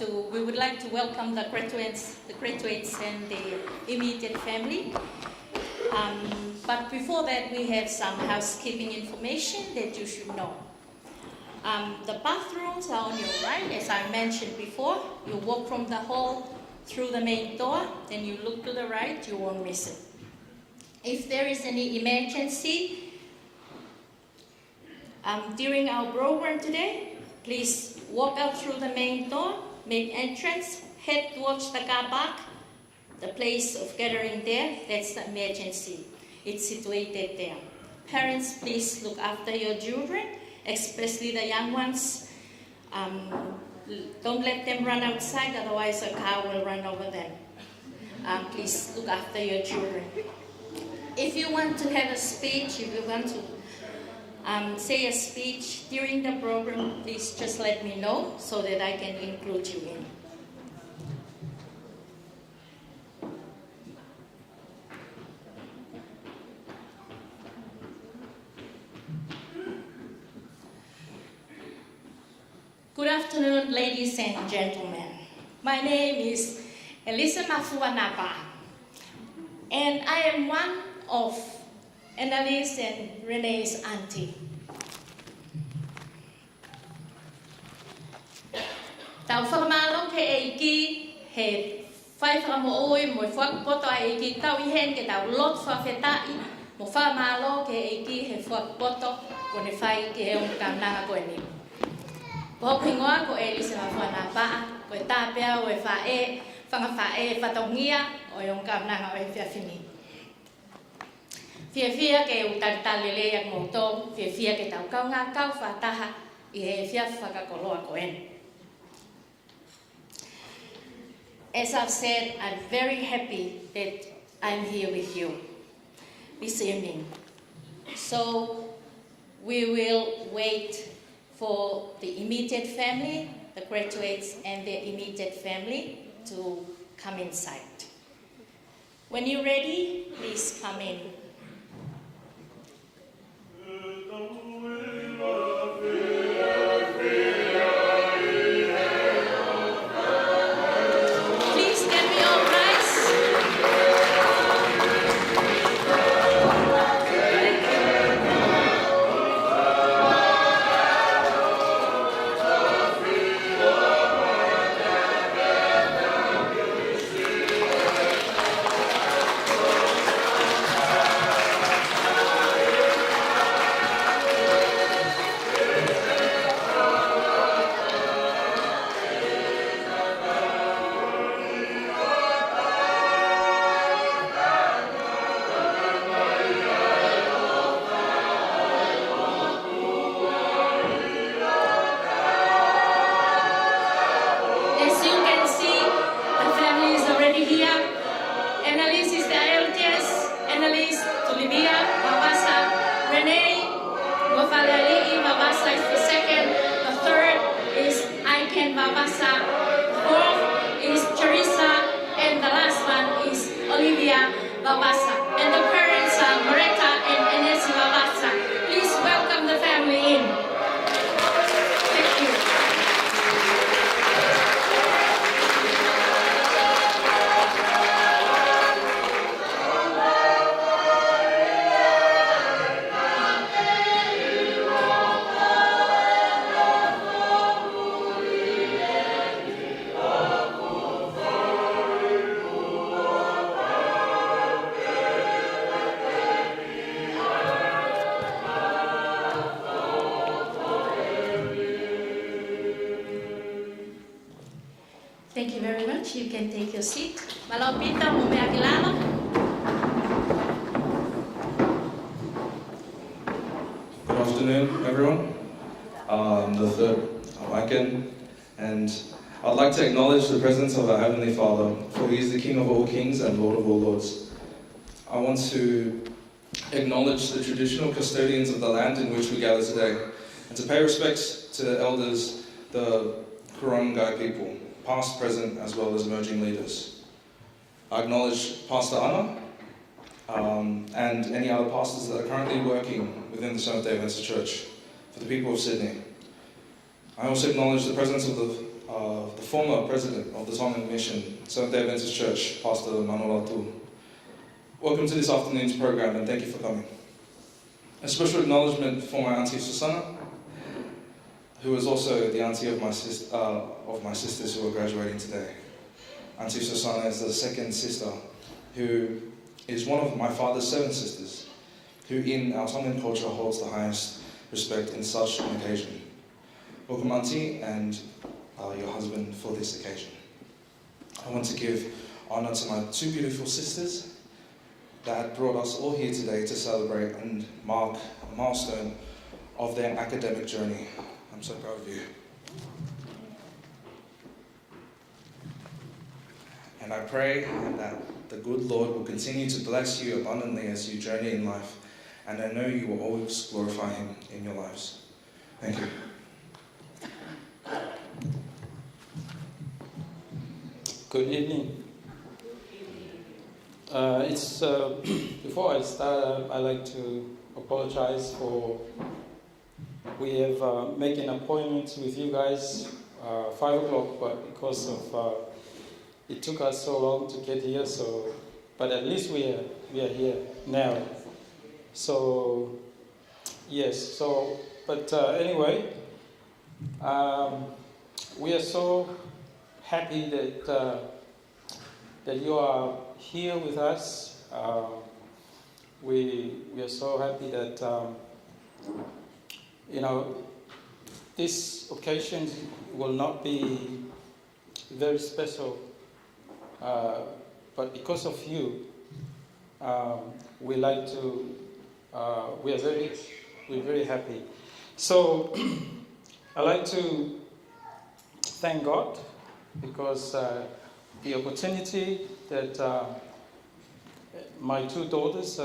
We would like to welcome the graduates and the immediate family. But before that, we have some housekeeping information that you should know. The bathrooms are on your right, as I mentioned before. You walk from the hall through the main door, then you look to the right, you won't miss it. If there is any emergency during our program today, please walk out through the main door, make entrance, head towards the car park, the place of gathering there. That's the emergency. It's situated there. Parents, please look after your children, especially the young ones. Don't let them run outside, otherwise a car will run over them. Please look after your children. If you want to have a speech, if you want to say a speech during the program, please just let me know so that I can include you in. Good afternoon, ladies and gentlemen. My name is Elisa Mafuanapa, and I am one of Annalise and Renee's auntie. Tau whakamalo ke eiki he whai whakamooi mo whakapoto a eiki tau I hen ke tau lot whawhetai mo whakamalo ke eiki he whakapoto ko ne whai ke he onkamnanga ko e ni. Ko pingoa ko Elisa Mafuanapa, ko e tāpea o e whae, whangawhae whatongia o e onkamnanga o e whiawhini. Whiawhia ke utatalele ak moutou, whiawhia ke tau kaunga kau whataha I he whiawhakakoloa ko en. As I've said, I'm very happy that I'm here with you this evening. So we will wait for the immediate family, the graduates and their immediate family to come inside. When you're ready, please come in. Annalise is the eldest, Annalise Tulivia Vaovasa. Renee Luafalealii Vaovasa is the second. The third is Vaovasa. The fourth is Teresa, and the last one is Olivia Vaovasa. And the parents are Mareta and Anesi Vaovasa. Please welcome the family in. Thank you. Thank you very much. You can take your seat. Malapita mo may akilala. Good afternoon, everyone. The third Wacken, and I'd like to acknowledge the presence of our Heavenly Father, for He is the King of all kings and Lord of all lords. I want to acknowledge the traditional custodians of the land in which we gather today, and to pay respect to the elders, the Kurungai people, past, present, as well as emerging leaders. I acknowledge Pastor Anna and any other pastors that are currently working within the Seventh-day Adventist Church for the people of Sydney. I also acknowledge the presence of the the former president of the Tongan Mission, Seventh-day Adventist Church, Pastor Latu. Welcome to this afternoon's program, and thank you for coming. A special acknowledgement for my auntie Susanna, who is also the auntie of my sisters who are graduating today. Auntie Susanna is the second sister, who is one of my father's 7 sisters, who in our Tongan culture holds the highest respect in such an occasion. Welcome, auntie, and your husband for this occasion. I want to give honour to my 2 beautiful sisters that brought us all here today to celebrate and mark a milestone of their academic journey. I'm so proud of you. And I pray that the good Lord will continue to bless you abundantly as you journey in life, and I know you will always glorify Him in your lives. Thank you. Good evening. Before I start, I'd like to apologize for we have made an appointment with you guys 5 o'clock, but because of it took us so long to get here, but at least we are here now. So yes, but anyway, we are so happy that you are here with us. We are so happy that this occasion will not be very special, but because of you, we're very happy. So I like to thank God because the opportunity that my 2 daughters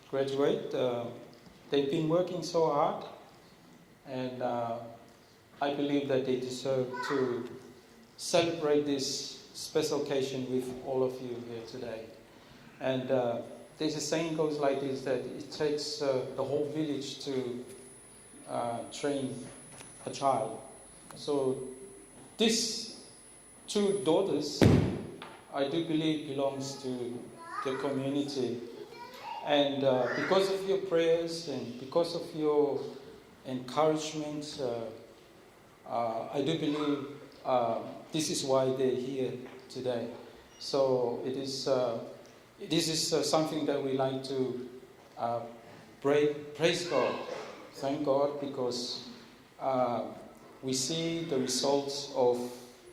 graduate, they've been working so hard, and I believe that they deserve to celebrate this special occasion with all of you here today. And there's a saying goes like this, that it takes the whole village to train a child. So these 2 daughters, I do believe, belongs to the community. And because of your prayers and because of your encouragement, I do believe this is why they're here today. So this is something that we like to praise God, thank God, because we see the results of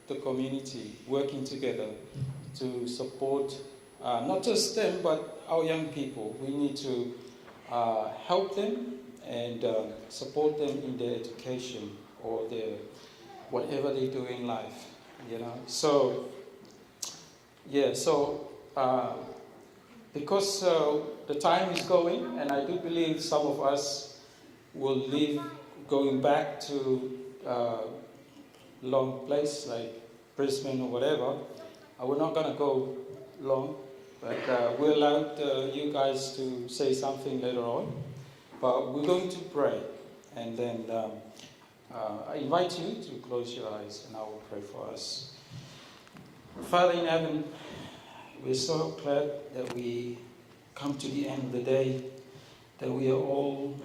the community working together to support not just them but our young people. We need to help them and support them in their education or their whatever they do in life, So because the time is going, and I do believe some of us will leave going back to long place like Brisbane or whatever. We're not going to go long, but we'll allow you guys to say something later on. But we're going to pray, and then I invite you to close your eyes, and I will pray for us. Father in heaven, we're so glad that we come to the end of the day, that we are all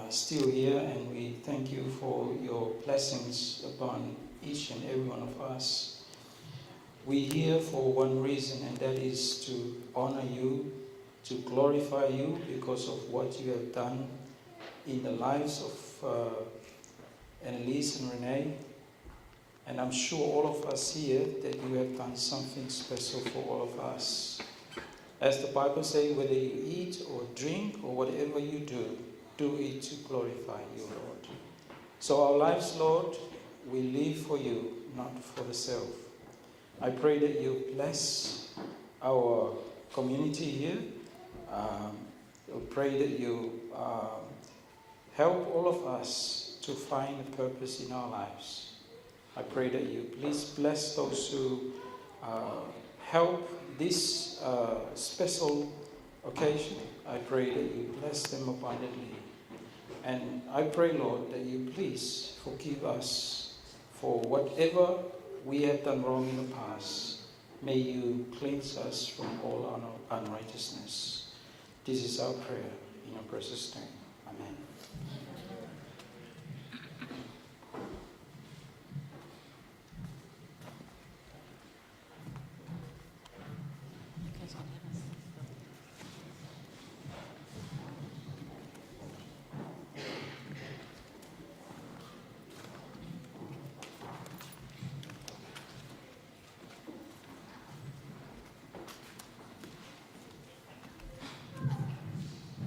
still here, and we thank you for your blessings upon each and every one of us. We're here for one reason, and that is to honor you, to glorify you because of what you have done in the lives of Annalise and Renee. And I'm sure all of us here that you have done something special for all of us. As the Bible says, whether you eat or drink or whatever you do, do it to glorify you, Lord. So our lives, Lord, we live for you, not for the self. I pray that you bless our community here. I pray that you help all of us to find a purpose in our lives. I pray that you please bless those who help this special occasion. I pray that you bless them abundantly. And I pray, Lord, that you please forgive us for whatever we have done wrong in the past. May you cleanse us from all unrighteousness. This is our prayer in your precious name. Amen.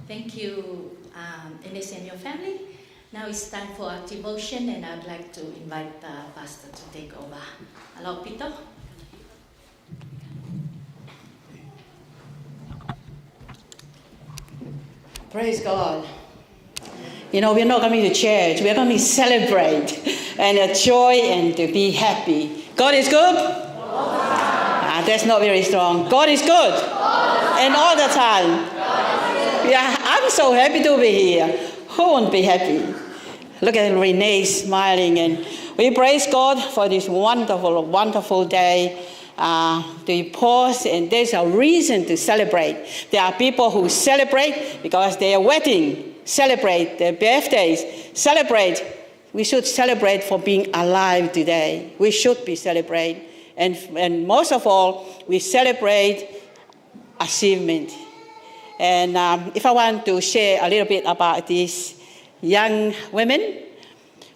Thank you, Ines and your family. Now it's time for our devotion, and I'd like to invite the pastor to take over. Hello, Peter. Praise God. You know, we're not coming to church. We're coming to celebrate and enjoy and to be happy. God is good? That's not very strong. God is good. And all the time. Yeah, I'm so happy to be here. Who won't be happy? Look at Renee smiling. And we praise God for this wonderful, wonderful day. To pause, and there's a reason to celebrate. There are people who celebrate because they are wedding, celebrate their birthdays, celebrate. We should celebrate for being alive today. We should be celebrating. And most of all, we celebrate achievement. And if I want to share a little bit about these young women,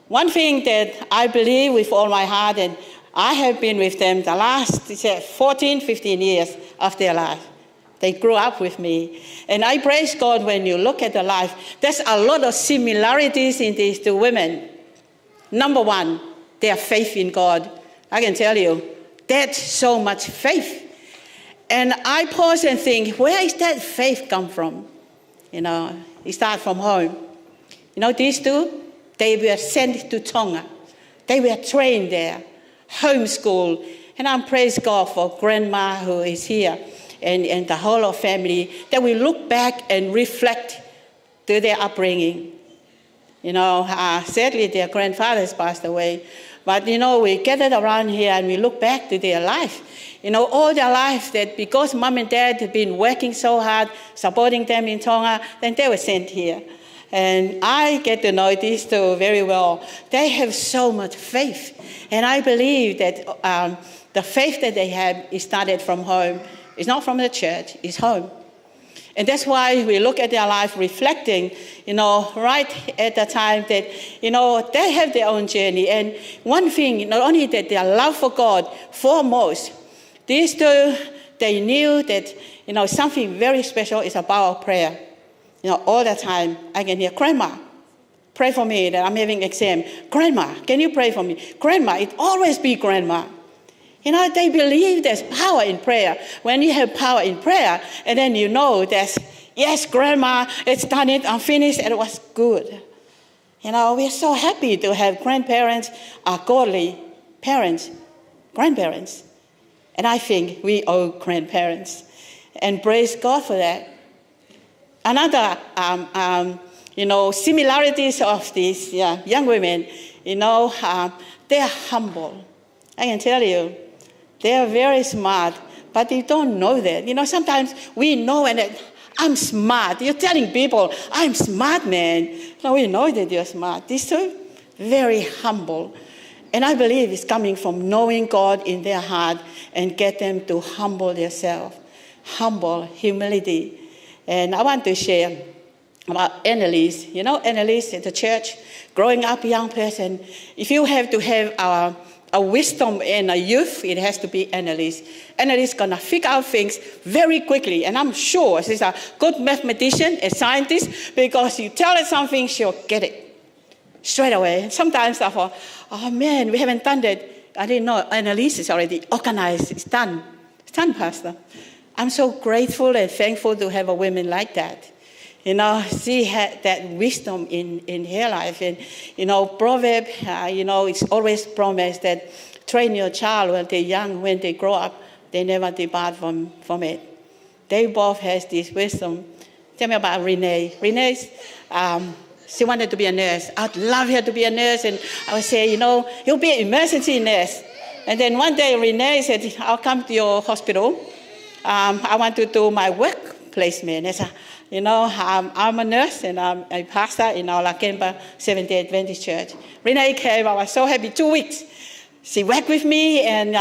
one thing that I believe with all my heart, and I have been with them the last 14, 15 years of their life. They grew up with me. And I praise God when you look at their life, there's a lot of similarities in these two women. Number one, their faith in God. I can tell you, that's so much faith. And I pause and think, where is that faith come from? You know, it starts from home. You know, these two, they were sent to Tonga. They were trained there, homeschooled. And I praise God for Grandma who is here and the whole of family, that we look back and reflect to their upbringing. You know, sadly, their grandfathers passed away. But, you know, we gathered around here and we look back to their life. You know, all their life, that because mom and dad had been working so hard, supporting them in Tonga, then they were sent here. And I get to know these two very well. They have so much faith. And I believe that the faith that they have is started from home. It's not from the church, it's home. And that's why we look at their life reflecting, you know, right at the time that, you know, they have their own journey. And one thing, not only that their love for God, foremost, these two, they knew that, you know, something very special is about prayer. You know, all the time I can hear, Grandma, pray for me that I'm having exam. Grandma, can you pray for me? Grandma, it always be Grandma. You know, they believe there's power in prayer. When you have power in prayer, and then you know that, yes, Grandma, it's done it, I'm finished, and it was good. You know, we're so happy to have grandparents, godly parents, grandparents. And I think we owe grandparents. And praise God for that. Another, you know, similarities of these young women, you know, they're humble. I can tell you, they're very smart, but they don't know that. You know, sometimes we know and I'm smart. You're telling people, I'm smart, man. No, we know that you're smart. These two, very humble. And I believe it's coming from knowing God in their heart and get them to humble themselves. Humble, humility. And I want to share about Annalise. You know, Annalise at the church, growing up young person. If you have to have a wisdom and a youth, it has to be Annalise. Annalise is going to figure out things very quickly. And I'm sure she's a good mathematician, a scientist, because you tell her something, she'll get it straight away. Sometimes I thought, oh man, we haven't done that. I didn't know Annalise is already organized. It's done. It's done, Pastor. I'm so grateful and thankful to have a woman like that. You know, she had that wisdom in her life. And, you know, proverb, you know, it's always promised that train your child when they're young, when they grow up, they never depart from it. They both has this wisdom. Tell me about Renee. Renee's She wanted to be a nurse. I'd love her to be a nurse. And I would say, you'll be an emergency nurse. And then one day Renee said, I'll come to your hospital. I want to do my work placement. I said, I'm a nurse and I'm a pastor in our Lakemba Seventh-day Adventist Church. Renee came. I was so happy. 2 weeks. She worked with me, and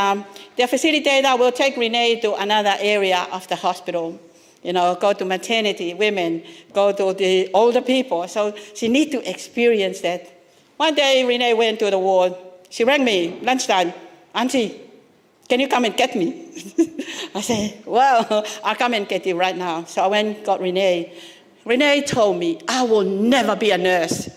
the facilitator will take Renee to another area of the hospital. Go to maternity, women, go to the older people. So she needs to experience that. One day, Renee went to the ward. She rang me, lunchtime. Auntie, can you come and get me? I said, well, I'll come and get you right now. So I went and got Renee. Renee told me, I will never be a nurse.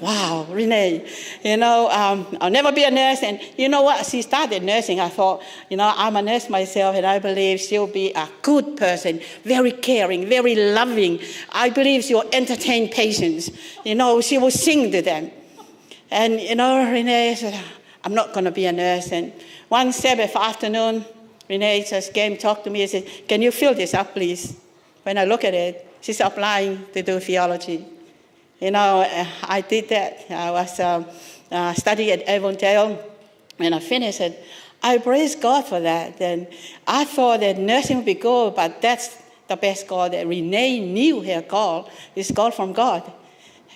Wow, Renee, I'll never be a nurse. And you know what? She started nursing. I thought, I'm a nurse myself, and I believe she'll be a good person, very caring, very loving. I believe she'll entertain patients. She will sing to them. And, Renee said, I'm not going to be a nurse. And one Sabbath afternoon, Renee just came, talked to me and said, can you fill this up, please? When I look at it, she's applying to do theology. I did that. I was studying at Avondale. When I finished it, I praise God for that. And I thought that nursing would be good, but that's the best call that Renee knew her call. It's call from God.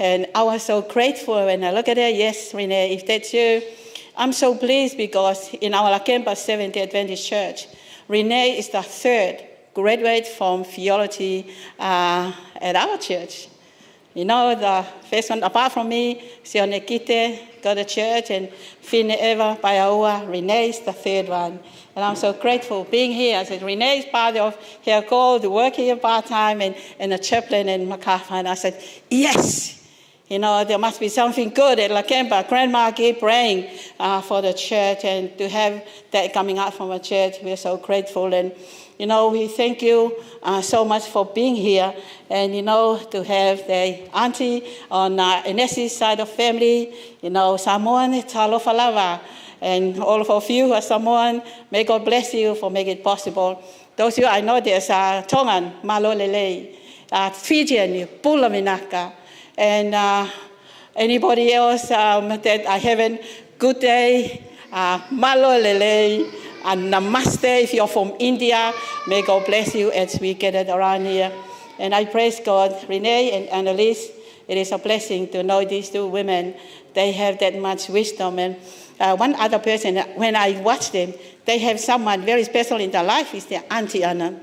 And I was so grateful when I look at it. Yes, Renee, if that's you, I'm so pleased because in our Lakemba Seventh-day Adventist Church, Renee is the third graduate from theology at our church. The first one, apart from me, Sione Kite, go to church, and Fine Eva Paula, Renee is the third one. And I'm so grateful being here. I said, Renee is part of her call to work here part-time and a chaplain in Macarthur. And I said, yes. There must be something good at Lakemba. Grandma keep praying for the church, and to have that coming out from a church, we're so grateful. And, we thank you so much for being here. And, to have the auntie on Inesi's side of family, Samoan, Talofa Lava. And all of you who are Samoan, may God bless you for making it possible. Those of you I know, there's Tongan, Malolele, Fijian, Pulaminaka. And anybody else that I haven't, good day, malolele, and namaste if you're from India. May God bless you as we get it around here. And I praise God. Renee and Annalise, it is a blessing to know these two women. They have that much wisdom. And one other person, when I watch them, they have someone very special in their life, is their Auntie Anna.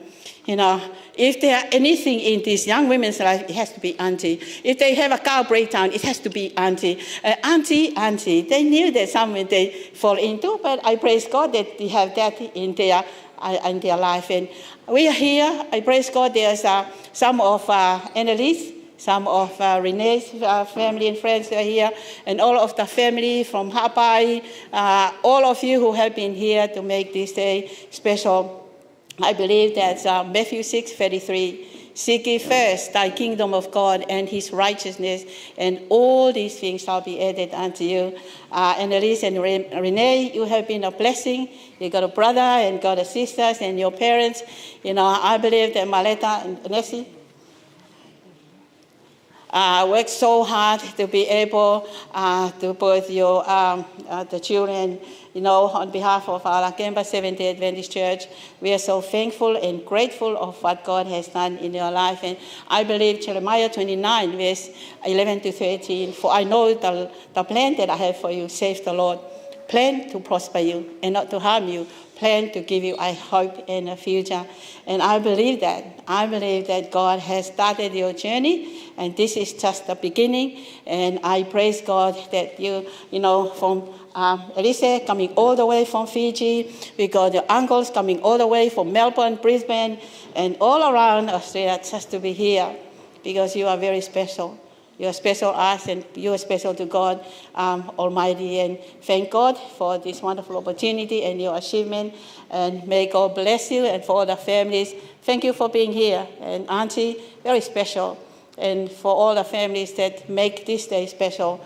If there anything in these young women's life, it has to be auntie. If they have a car breakdown, it has to be auntie. Auntie. They knew that something they fall into, but I praise God that they have that in their life. And we are here. I praise God. There's some of Annalise, some of Renee's family and friends are here, and all of the family from Hapai, all of you who have been here to make this day special. I believe that Matthew 6:33, seek ye first thy kingdom of God and his righteousness, and all these things shall be added unto you. Annalise and Renee, you have been a blessing. You got a brother and got a sisters and your parents. I believe that Maleta and Nessie worked so hard to be able to put your the children, on behalf of our Lakemba Seventh-day Adventist Church. We are so thankful and grateful of what God has done in your life. And I believe Jeremiah 29, verse 11 to 13, for I know the plan that I have for you, says the Lord. Plan to prosper you and not to harm you. Plan to give you a hope and a future. And I believe that. I believe that God has started your journey, and this is just the beginning. And I praise God that you from Elise coming all the way from Fiji. We got your uncles coming all the way from Melbourne, Brisbane, and all around Australia just to be here, because you are very special. You are special to us, and you are special to God Almighty. And thank God for this wonderful opportunity and your achievement. And may God bless you, and for all the families. Thank you for being here. And Auntie, very special. And for all the families that make this day special,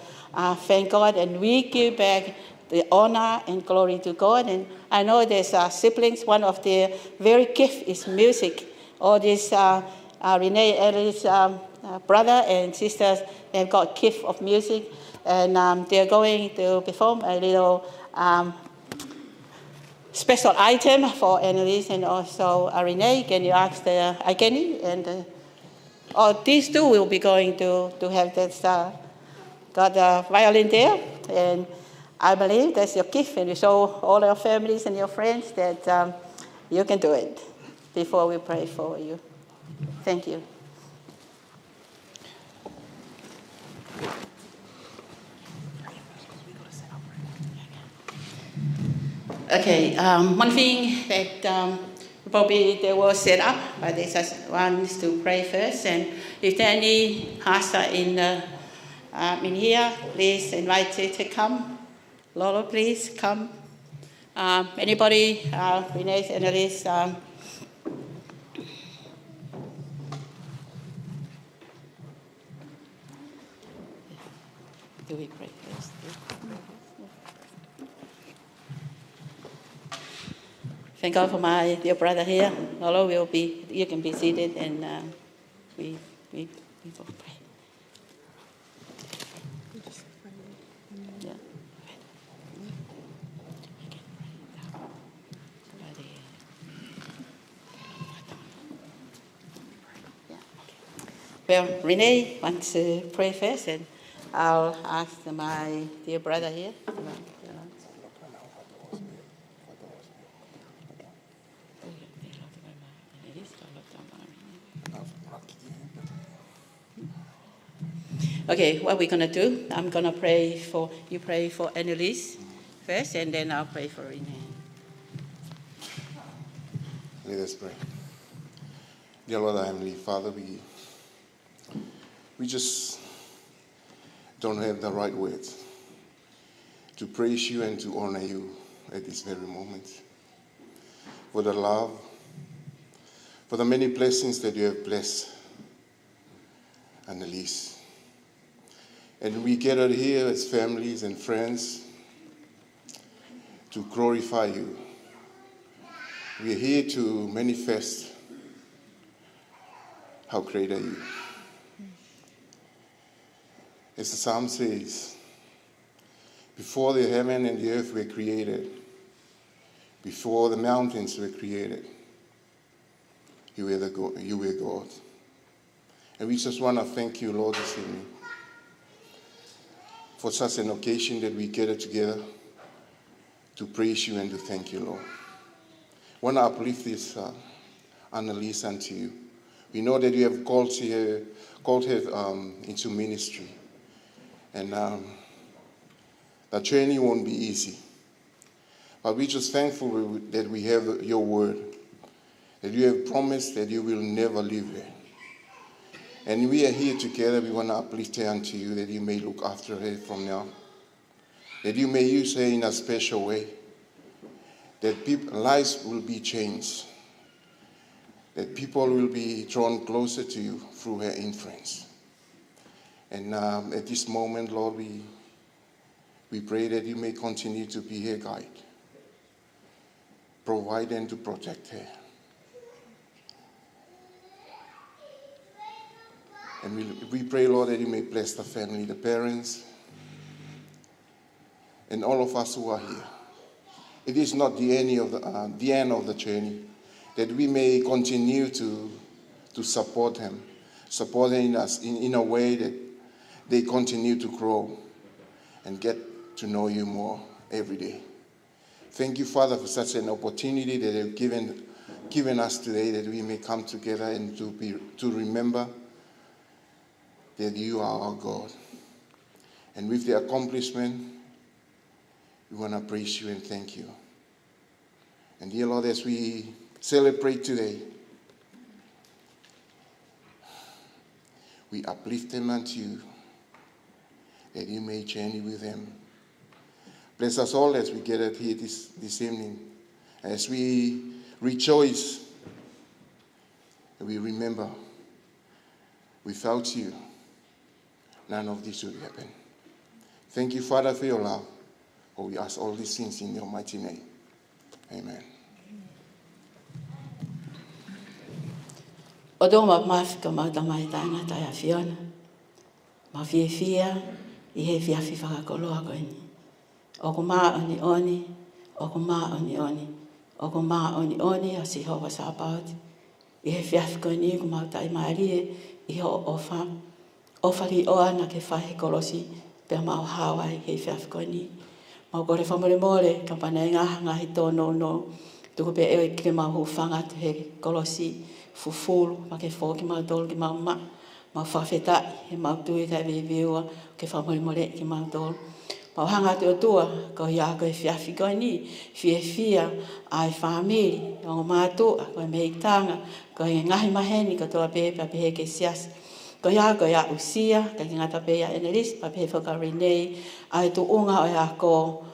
thank God. And we give back the honor and glory to God. And I know there's siblings. One of their very gift is music. All these Renee, Alice, brother and sisters, they've got gift of music, and they're going to perform a little special item for Annalise and also Renee. Can you ask the Ikeni? And these two will be going to have this, got a violin there, and I believe that's your gift, and you show all your families and your friends that you can do it before we pray for you. Thank you. Okay, one thing that probably they will set up, but they just want to pray first. And if there are any pastor in here, please invite you to come. Lolo, please come. Anybody, Renee, Annalise, do we pray first? Thank God for my dear brother here. Lolo will be, you can be seated, and we will pray. Yeah. Well, Renee wants to pray first, and I'll ask my dear brother here. Okay, what we're going to do, I'm going to pray for Annalise first, and then I'll pray for Renee. Let us pray. Dear Lord, our Heavenly Father, we just don't have the right words to praise you and to honor you at this very moment. For the love, for the many blessings that you have blessed Annalise. And we gathered here as families and friends to glorify you. We are here to manifest how great are you. As the psalm says, before the heaven and the earth were created, before the mountains were created, you were God. And we just want to thank you, Lord, this evening for such an occasion that we gather together to praise you and to thank you, Lord. I want to uplift this Annalise unto you. We know that you have called her into ministry. And the journey won't be easy. But we're just thankful that we have your word, that you have promised that you will never leave her. And we are here together. We want to uplift her unto you, that you may look after her from now, that you may use her in a special way, that lives will be changed, that people will be drawn closer to you through her influence. And at this moment, Lord, we pray that you may continue to be her guide, provide and to protect her. And we pray, Lord, that you may bless the family, the parents, and all of us who are here. It is not the end of the journey, that we may continue to support them in us in a way that they continue to grow and get to know you more every day. Thank you, Father, for such an opportunity that you've given us today, that we may come together and to remember that you are our God. And with the accomplishment, we want to praise you and thank you. And dear Lord, as we celebrate today, we uplift them unto you, that you may journey with them. Bless us all as we gather here this evening, as we rejoice and we remember, without you, none of this would happen. Thank you, Father, for your love. For we ask all these things in your mighty name. Amen. O do ma mafika ma tamai tanga tai a fiona. Ma fia I he fiafi whakakoloa koe ni. O ko maa oni, o ko maa oni, o ko maa oni a si hoa sa paoti. I he fiafi koe ni ko mau tai maarie I ho ofa. Ofa li oa na ke whahe kolosi pia mau hawai he fiafi koe ni. Mau kore whamore more ka pana ngahi tōno no. Tuku pe ewe ke mau hufanga te he kolosi fufulu ma ke fōki mau tolu ki mau ma. Mau whawhetai he mau tui tai viviua ke whamore more ki mau tolu. Mau hanga te o tua, ko ia koe fiafi koe ni, fia ai whamiri, o mātua, koe meitanga, koe ngahi maheni, ko toa pepe pehe ke siasi. Ko ia usia, ka ki ngata pe ia Annalise, pa pehe whaka Renee, ai tu unga o ia ko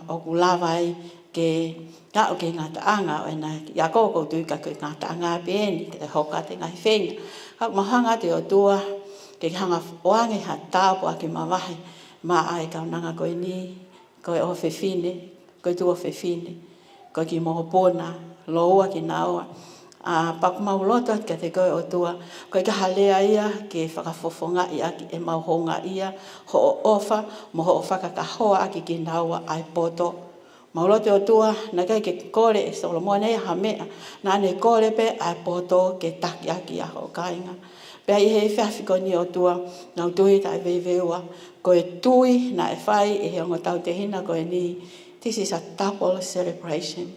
o kulawai ke o ke ngata anga, o ia ko tui ka koe ngata anga peeni, ke te hoka te ngahi whenga. Hak mahanga te o tua, ke hanga oange ha tāpu a ke mawahi, ma ai ka nanga koe ni, koe o whewhine, koe tu o whewhine, koe ki mohopona, loua ki naua. Paku mauloto at ka te koe o tua, koe ka halea ia, ke whakafofonga ia ki e mauhonga ia, ho o ofa, moho o whakakahoa aki ki naua ai poto. Mauloto o tua, na kai ke kore e Solomone e hamea, na ne kore pe ai poto ke taki aki a ho kainga. Pea I he whiawhiko ni o tua, nau tui tai veiveua, koe tui na e whai e he ongo tau te hina koe ni. This is a double celebration.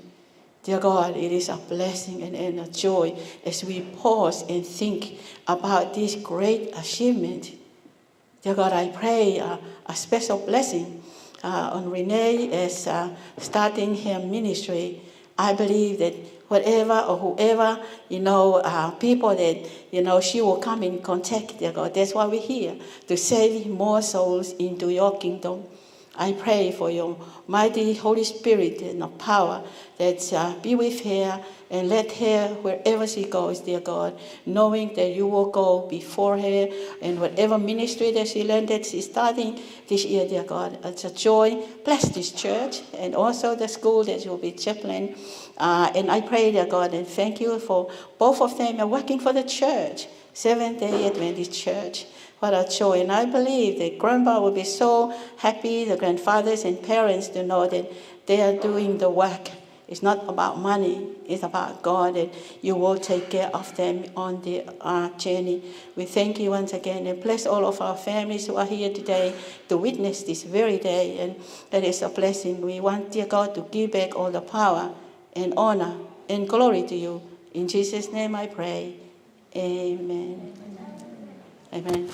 Dear God, it is a blessing and a joy as we pause and think about this great achievement. Dear God, I pray a special blessing on Renee as starting her ministry. I believe that whatever or whoever, people that, she will come in contact, dear God. That's why we're here, to save more souls into your kingdom. I pray for your mighty Holy Spirit and the power that be with her and let her, wherever she goes, dear God, knowing that you will go before her and whatever ministry that she landed, she's starting this year, dear God. It's a joy. Bless this church and also the school that you'll be chaplain. And I pray, dear God, and thank you for both of them are working for the church, Seventh-day Adventist Church. What a joy. And I believe that grandpa will be so happy, the grandfathers and parents, to know that they are doing the work. It's not about money. It's about God, and you will take care of them on their journey. We thank you once again, and bless all of our families who are here today to witness this very day. And that is a blessing. We want, dear God, to give back all the power and honor and glory to you. In Jesus' name I pray. Amen. Amen.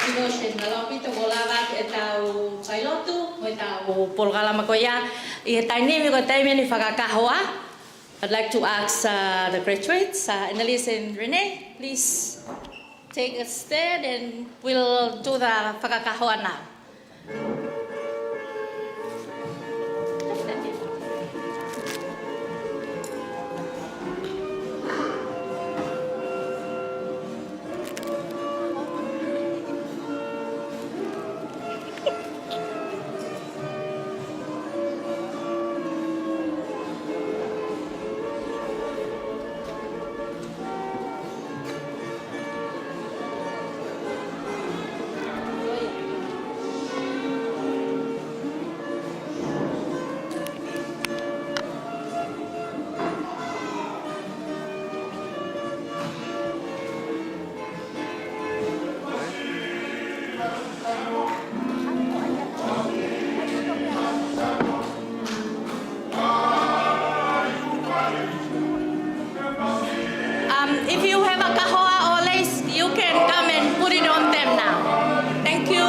devotion. Kalau kita golawat etau kailotu, etau polgala makoya, itaini ko tayo ni fakakahoa. I'd like to ask the graduates, Annalise and Renee, please take a stand and we'll do the fakakahoa now. If you have a kahoa or lace, you can come and put it on them now. Thank you.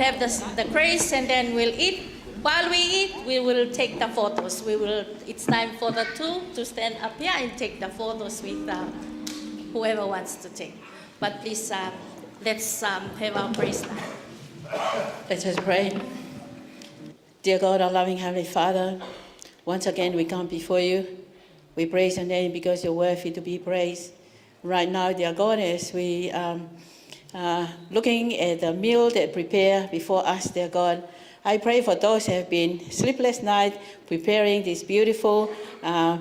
we'll have the grace, and then we'll eat. While we eat, we will take the photos. It's time for the two to stand up here and take the photos with whoever wants to take. But please, let's have our praise time. Let us pray. Dear God, our loving Heavenly Father, once again we come before you. We praise your name because you're worthy to be praised. Right now, dear God, as we looking at the meal that prepared before us, dear God, I pray for those who have been sleepless nights preparing this beautiful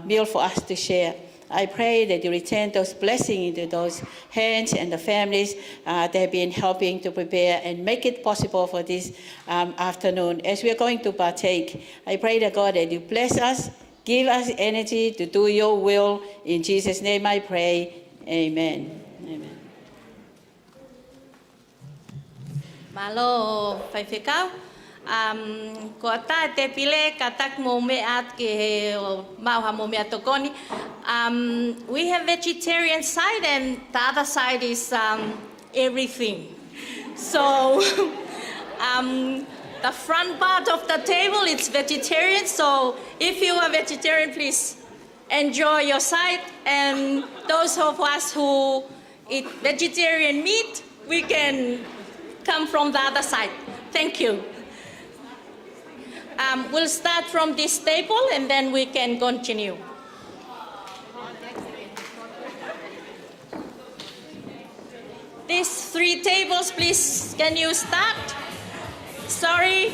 meal for us to share. I pray that you return those blessings into those hands and the families that have been helping to prepare and make it possible for this afternoon. As we are going to partake, I pray that God that you bless us, give us energy to do your will. In Jesus' name I pray. Amen. Amen. Malo Faifekau. Ko ta te pile katak mo me at ke mau ha mo me atokoni. We have vegetarian side, and the other side is everything. So the front part of the table it's vegetarian. So if you are vegetarian, please enjoy your side. And those of us who eat vegetarian meat, we can come from the other side. Thank you. We'll start from this table and then we can continue. These 3 tables, please, can you start? Sorry.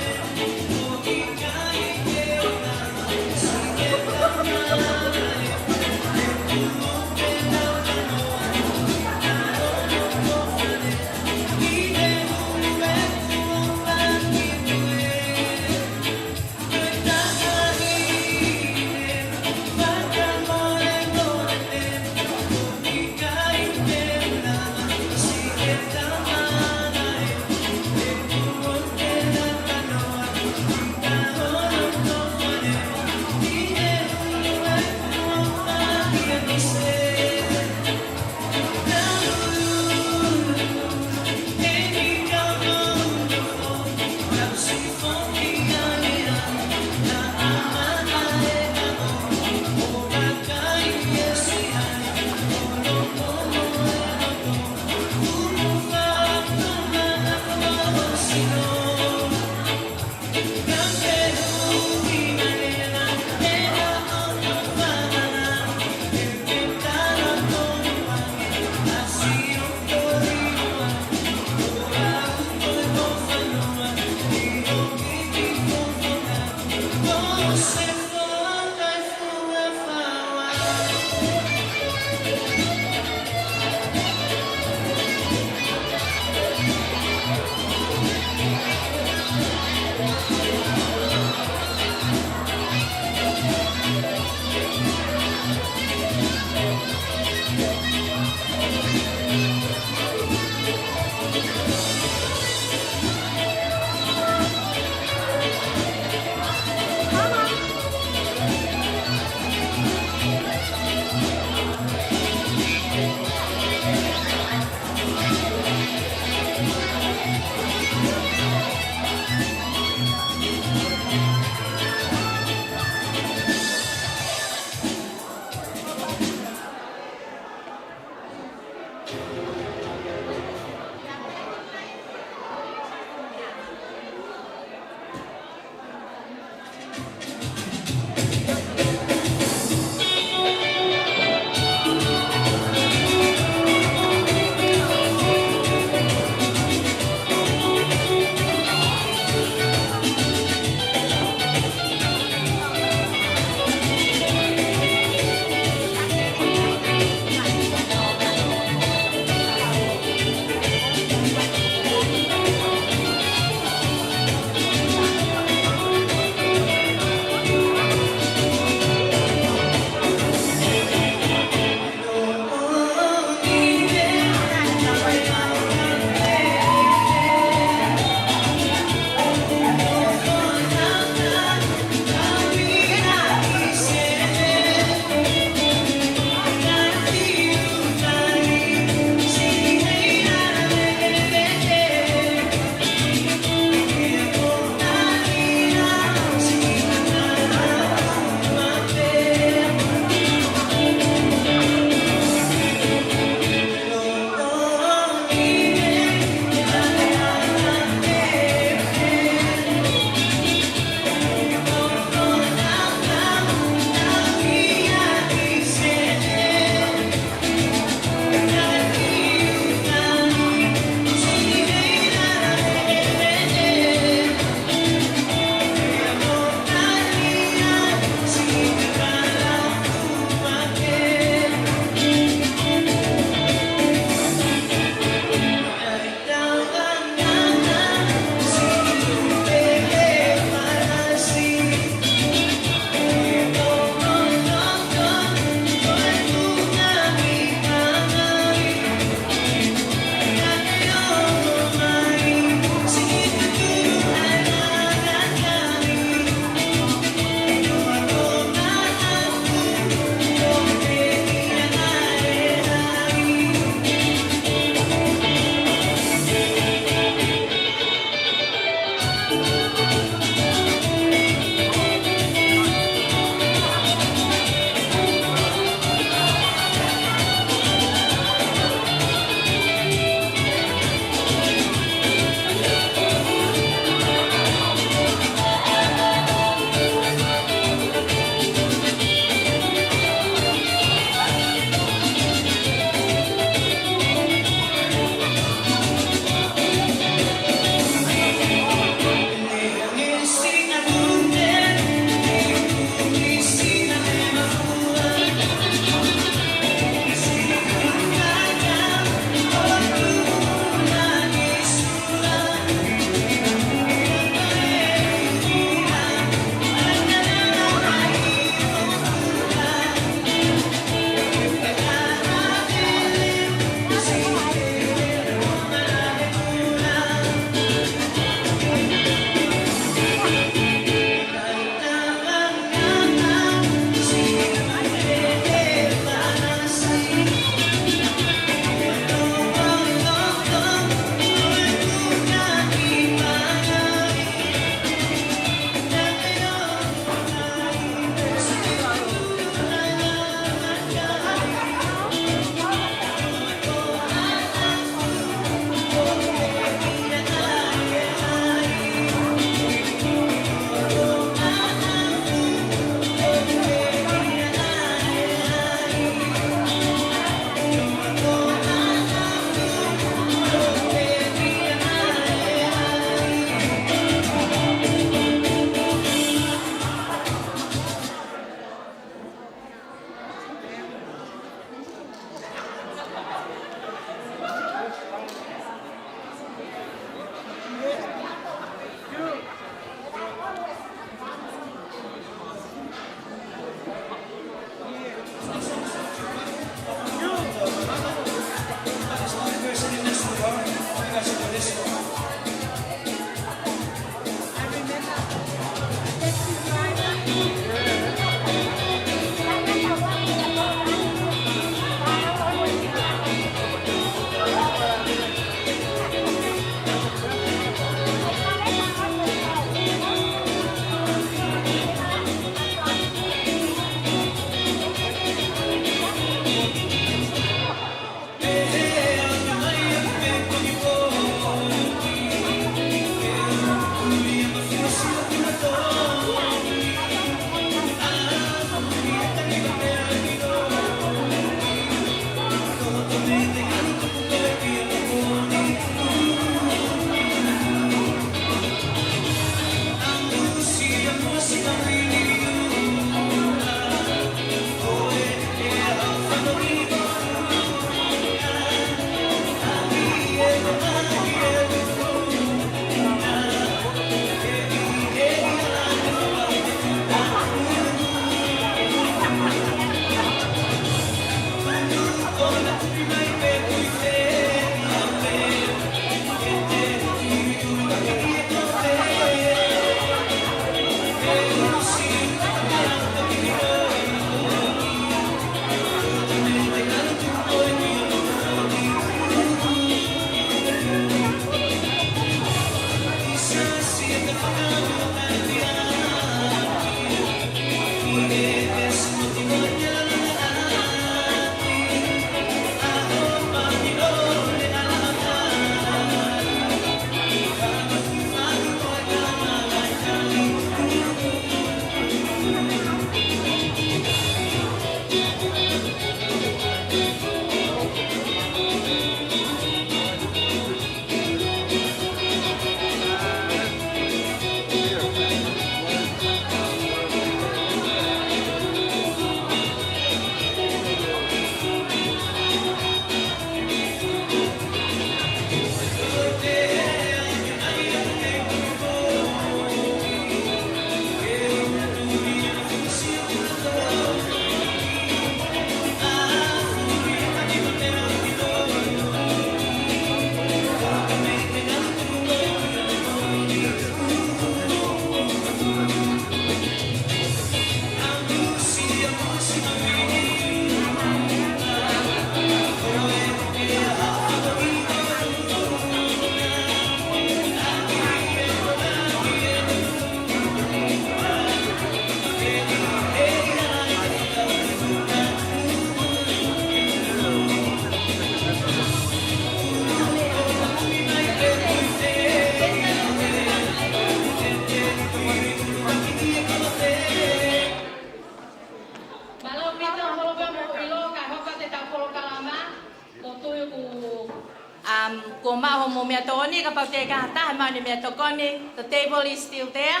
The table is still there.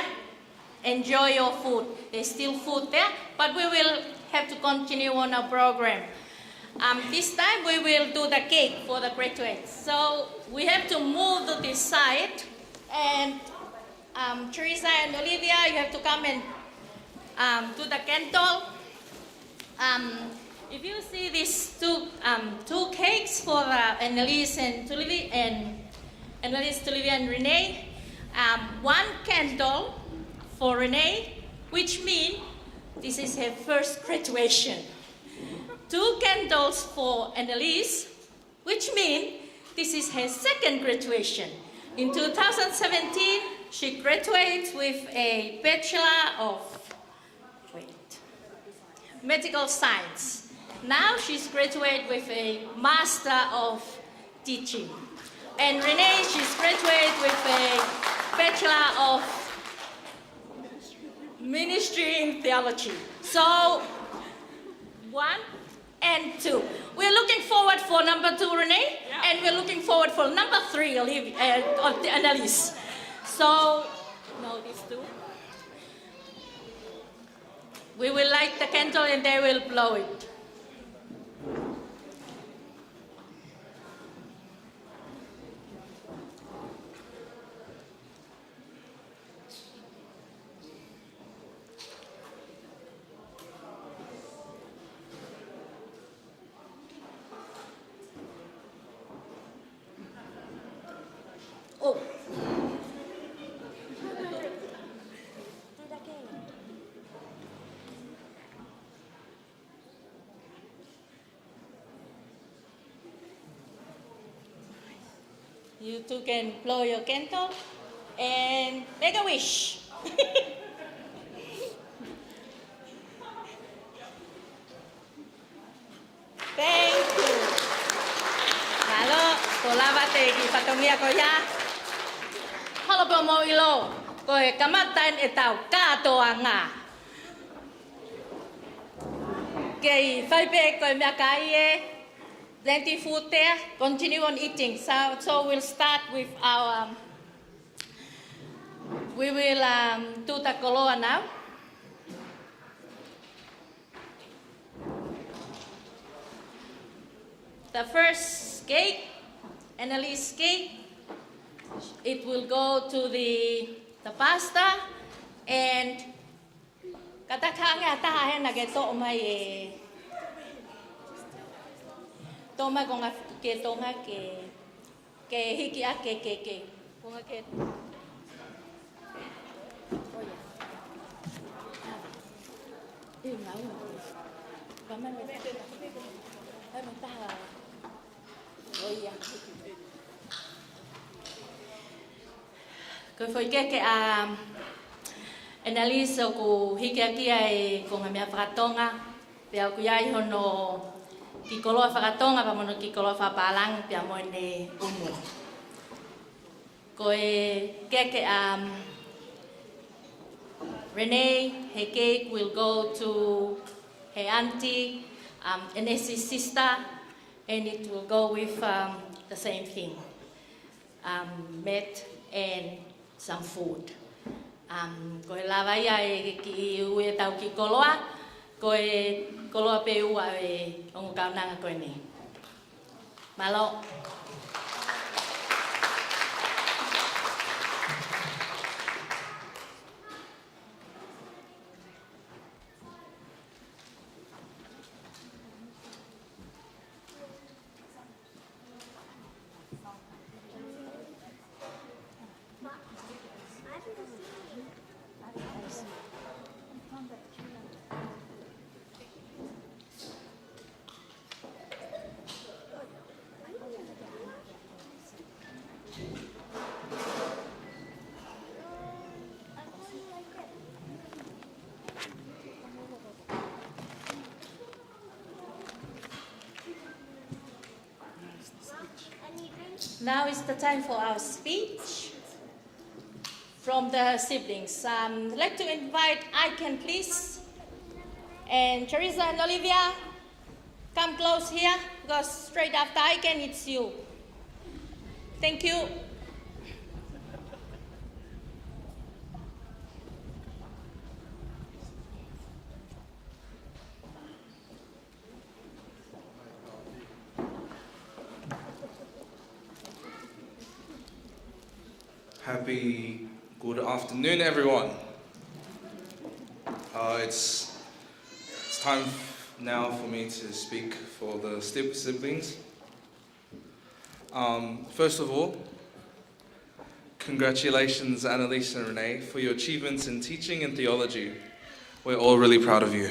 Enjoy your food. There's still food there, but we will have to continue on our program. This time we will do the cake for the graduates. So we have to move to this side, and Teresa and Olivia, you have to come and do the candle. If you see these two cakes for Annalise Tulivia and Renee, one candle for Renee, which means this is her first graduation. 2 candles for Annalise, which means this is her second graduation. In 2017, she graduated with a Bachelor of Medical Science. Now she's graduated with a Master of Teaching. And Renee, she's graduated with a Bachelor of Ministry in Theology. So, 1 and 2. We're looking forward for number 2, Renee, and we're looking forward for number 3, Annalise. So, no, these 2. We will light the candle and they will blow it. Oh. You two can blow your candle and make a wish. Thank you. Halo, kolava tegi patomia koya. Halo pomo ilo, koe kamatan etau katoa nga. Kei whaipe koe mea kai e, plenty food there. Continue on eating. So we'll start with our. We will do the koloa now. The first cake, Annalise cake, it will go to the pastor and katakanga tahahen na geto mai toma konga ke tonga ke hiki ake ke konga ke yêu ngáo và mình phải mình ta rồi cái phơi cái Annalise ko hiki ai ko ngamia fratonga pia ku yai hono ki koloa fratonga pa mono ki koloa fa palang pia mo ne umu ko ke Renee, her cake will go to her auntie, and his sister, and it will go with the same thing, meat and some food. Ko e lawa ia ki ue tau ki koloa, ko e koloa pe ua e ongo kaunanga koe ne. Malo. Now is the time for our speech from the siblings. I'd like to invite Icon, please. And Teresa and Olivia, come close here, because straight after Icon, it's you. Thank you. Happy good afternoon, everyone. It's time now for me to speak for the siblings. First of all, congratulations, Annalise and Renee, for your achievements in teaching and theology. We're all really proud of you.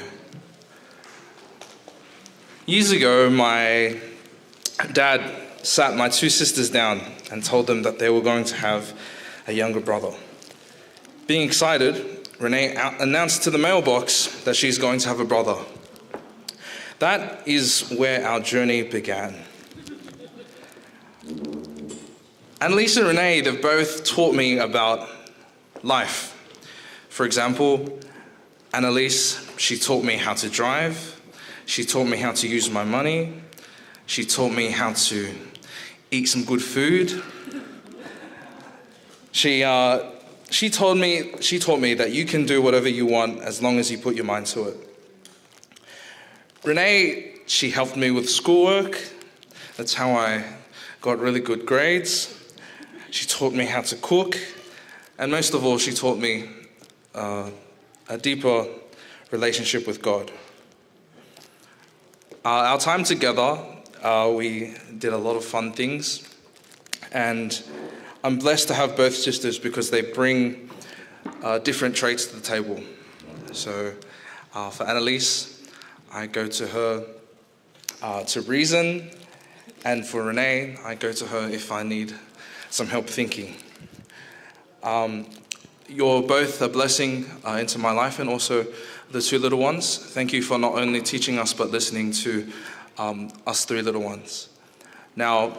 Years ago, my dad sat my two sisters down and told them that they were going to have a younger brother. Being excited, Renee announced to the mailbox that she's going to have a brother. That is where our journey began. Annalise and Renee, they've both taught me about life. For example, Annalise, she taught me how to drive. She taught me how to use my money. She taught me how to eat some good food. She taught me that you can do whatever you want as long as you put your mind to it. Renee, she helped me with schoolwork. That's how I got really good grades. She taught me how to cook. And most of all, she taught me a deeper relationship with God. Our time together, we did a lot of fun things. And I'm blessed to have both sisters because they bring different traits to the table. So for Annalise, I go to her to reason, and for Renee, I go to her if I need some help thinking. You're both a blessing into my life and also the two little ones. Thank you for not only teaching us but listening to us three little ones. Now,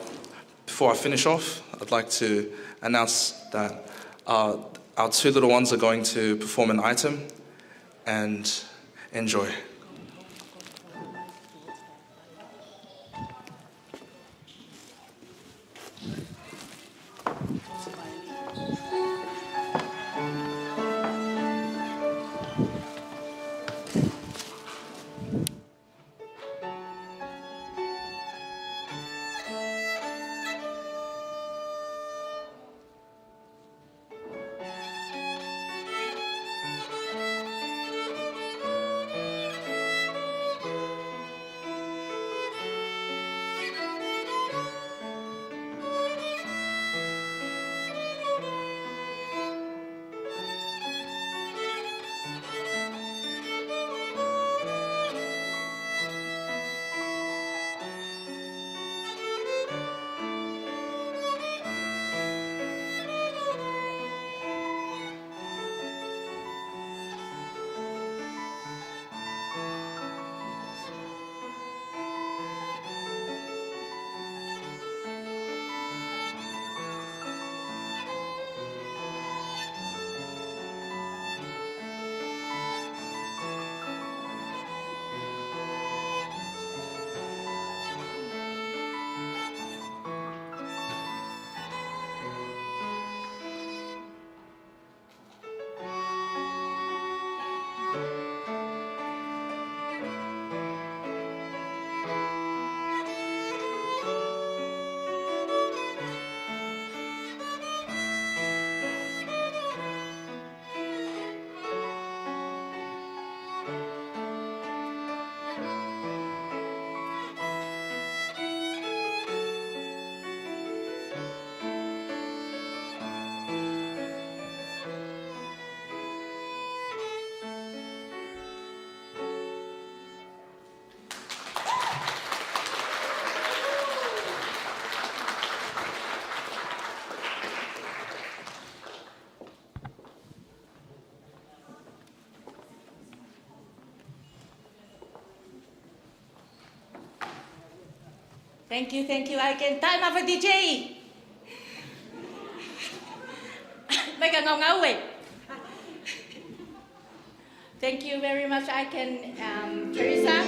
before I finish off, I'd like to announce that our two little ones are going to perform an item, and enjoy. Thank you. I can time up for DJ. Mấy cái ngầu vậy. Thank you very much. I can Teresa.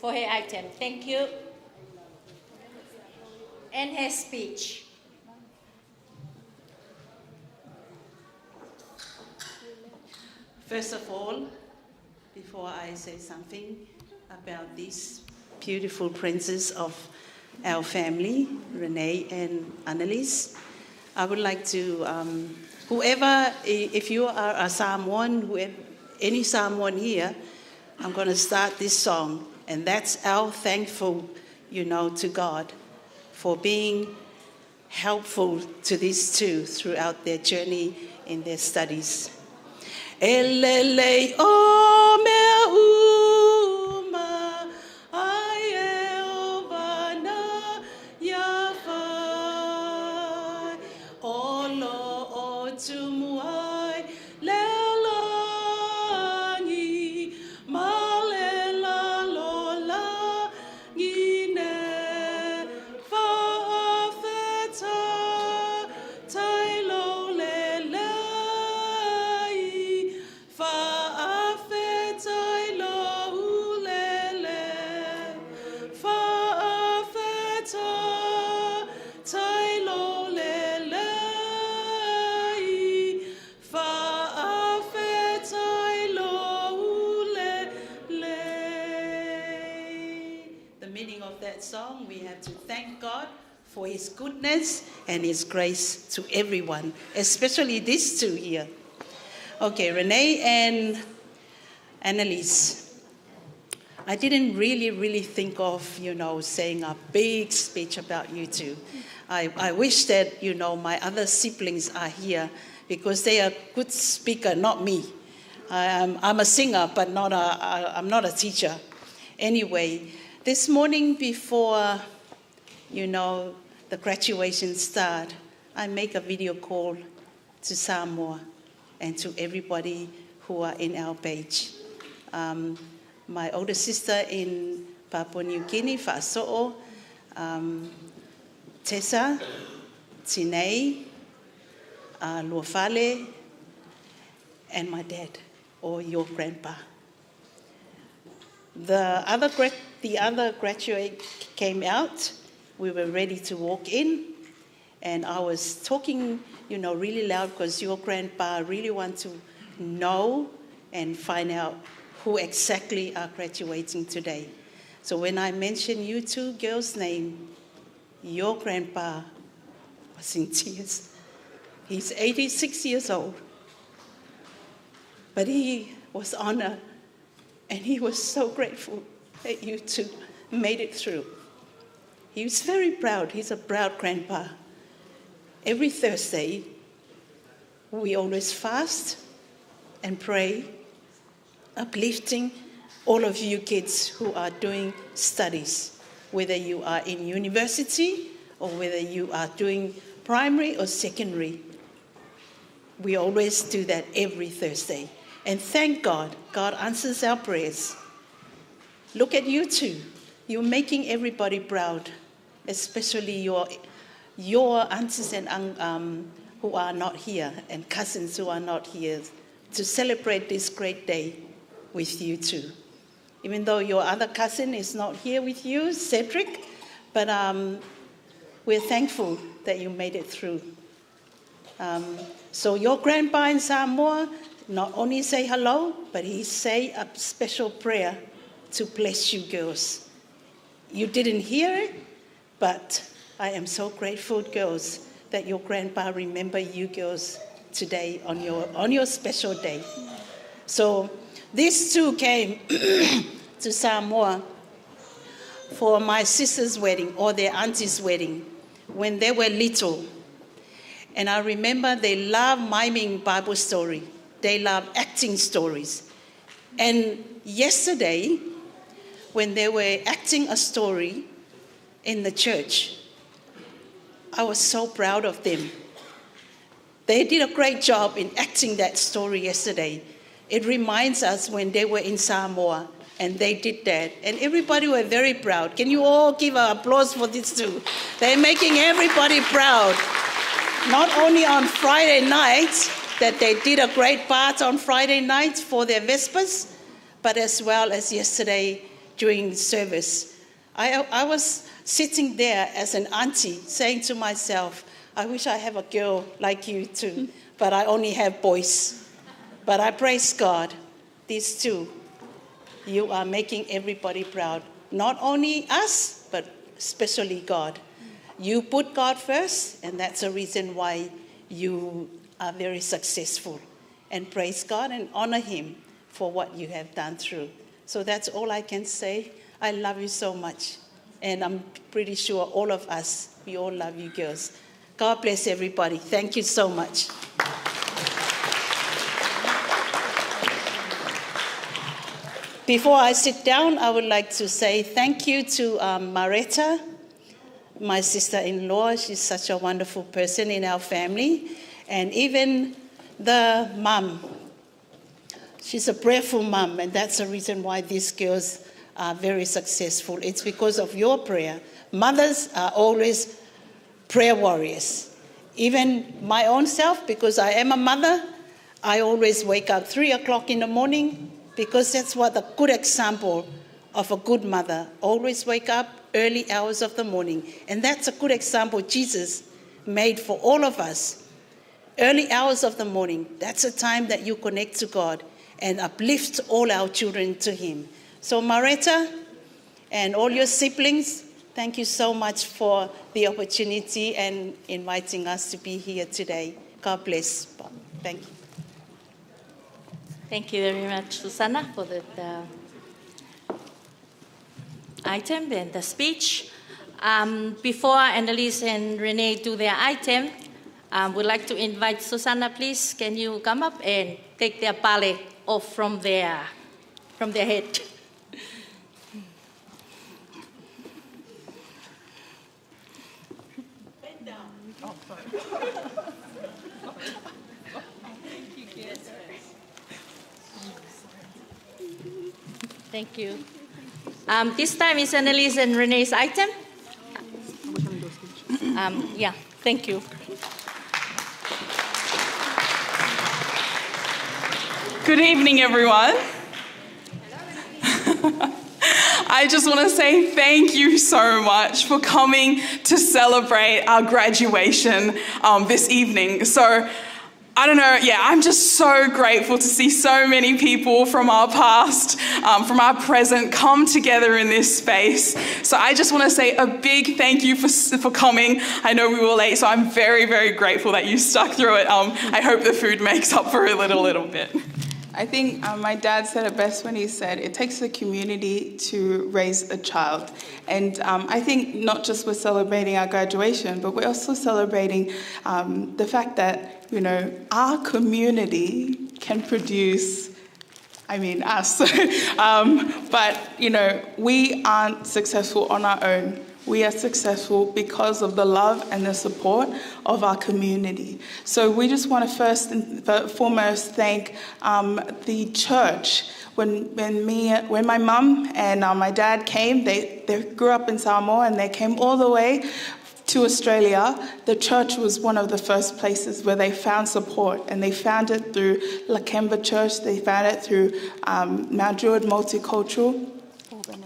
For her item. Thank you. And her speech. First of all, before I say something about these beautiful princes of our family, Renee and Annalise, I would like to, whoever, if you are a Samoan, whoever, any Samoan here, I'm going to start this song. And that's our thankful, to God for being helpful to these two throughout their journey in their studies. Elele o mea uma ai e vana ya fai olo o tumuai lelangi malela lola ngine faafeta tailo lele song, we have to thank God for His goodness and His grace to everyone, especially these two here. Okay, Renee and Annalise. I didn't really think of, saying a big speech about you two. I wish that, my other siblings are here because they are good speaker, not me. I'm a singer, but I'm not a teacher. Anyway, this morning before, the graduation start, I make a video call to Samoa and to everybody who are in our page. My older sister in Papua New Guinea, Fa'aso'o, Tessa, Tinei, Luafale, and my dad, or your grandpa. The other graduate came out. We were ready to walk in, and I was talking, really loud because your grandpa really wants to know and find out who exactly are graduating today. So when I mentioned you two girls' name, your grandpa was in tears. He's 86 years old, but he was honored, and he was so grateful that you two made it through. He was very proud. He's a proud grandpa. Every Thursday, we always fast and pray, uplifting all of you kids who are doing studies, whether you are in university or whether you are doing primary or secondary. We always do that every Thursday. And thank God, God answers our prayers. Look at you two. You're making everybody proud, especially your aunties and who are not here and cousins who are not here to celebrate this great day with you too. Even though your other cousin is not here with you, Cedric, but we're thankful that you made it through. So your grandpa in Samoa not only say hello, but he say a special prayer to bless you girls. You didn't hear it, but I am so grateful, girls, that your grandpa remember you girls today on your special day. So these two came to Samoa for my sister's wedding or their auntie's wedding when they were little. And I remember they loved miming Bible story. They loved acting stories. And yesterday, when they were acting a story in the church, I was so proud of them. They did a great job in acting that story yesterday. It reminds us when they were in Samoa and they did that. And everybody were very proud. Can you all give an applause for this too? They're making everybody proud. Not only on Friday nights, that they did a great part on Friday nights for their Vespers, but as well as yesterday during service. I was sitting there as an auntie saying to myself, I wish I have a girl like you too, but I only have boys. But I praise God, these two, you are making everybody proud. Not only us, but especially God. You put God first, and that's the reason why you are very successful. And praise God and honor him for what you have done through. So that's all I can say. I love you so much. And I'm pretty sure all of us, we all love you girls. God bless everybody. Thank you so much. Before I sit down, I would like to say thank you to Maretta, my sister-in-law. She's such a wonderful person in our family. And even the mom. She's a prayerful mom, and that's the reason why these girls are very successful. It's because of your prayer. Mothers are always prayer warriors. Even my own self, because I am a mother, I always wake up 3 o'clock in the morning, because that's what a good example of a good mother. Always wake up early hours of the morning. And that's a good example Jesus made for all of us. Early hours of the morning, that's a time that you connect to God and uplift all our children to him. So Maretta and all your siblings, thank you so much for the opportunity and inviting us to be here today. God bless. Thank you. Thank you very much, Susanna, for that item and the speech. Before Annalise and Renee do their item, we'd like to invite Susanna, please. Can you come up and take their pale off from their head? Bend down. Oh, sorry. Thank you. This time is Annalise and Renee's item. Yeah, thank you. Good evening, everyone. I just want to say thank you so much for coming to celebrate our graduation this evening. So, I don't know, I'm just so grateful to see so many people from our past, from our present, come together in this space. So I just want to say a big thank you for coming. I know we were late, so I'm very, very grateful that you stuck through it. I hope the food makes up for it a little bit. I think my dad said it best when he said, it takes a community to raise a child. And I think not just we're celebrating our graduation, but we're also celebrating the fact that, our community can produce, us. But, we aren't successful on our own. We are successful because of the love and the support of our community. So we just want to first and foremost thank the church. When my mum and my dad came, they grew up in Samoa and they came all the way to Australia, the church was one of the first places where they found support, and they found it through Lakemba Church, they found it through Mount Druitt Multicultural,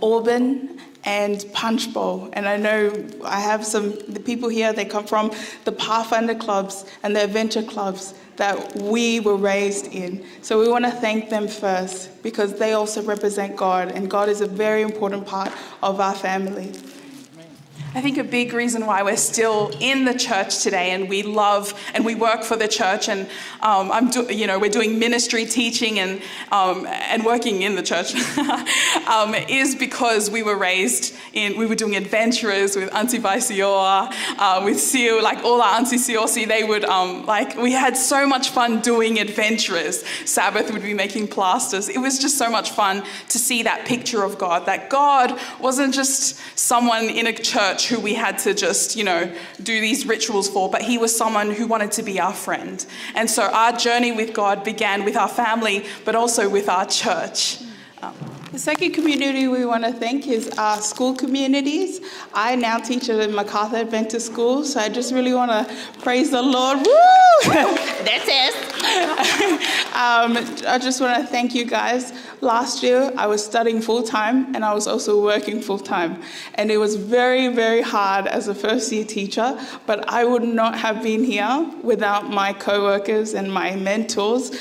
Auburn, and Punch Bowl. And I know I have the people here, they come from the Pathfinder clubs and the adventure clubs that we were raised in. So we want to thank them first, because they also represent God, and God is a very important part of our family. I think a big reason why we're still in the church today, and we love and we work for the church, and we're doing ministry, teaching, and working in the church, is because we were raised in. We were doing adventurers with Auntie Vaisiora, with Seal, like all our Auntie Siosi. They would we had so much fun doing adventurers. Sabbath would be making plasters. It was just so much fun to see that picture of God. That God wasn't just someone in a church who we had to just, do these rituals for, but he was someone who wanted to be our friend. And so our journey with God began with our family, but also with our church. The second community we want to thank is our school communities. I now teach at MacArthur Adventist School, so I just really want to praise the Lord. Woo! That's it. I just want to thank you guys. Last year, I was studying full-time, and I was also working full-time. And it was very, very hard as a first-year teacher, but I would not have been here without my co-workers and my mentors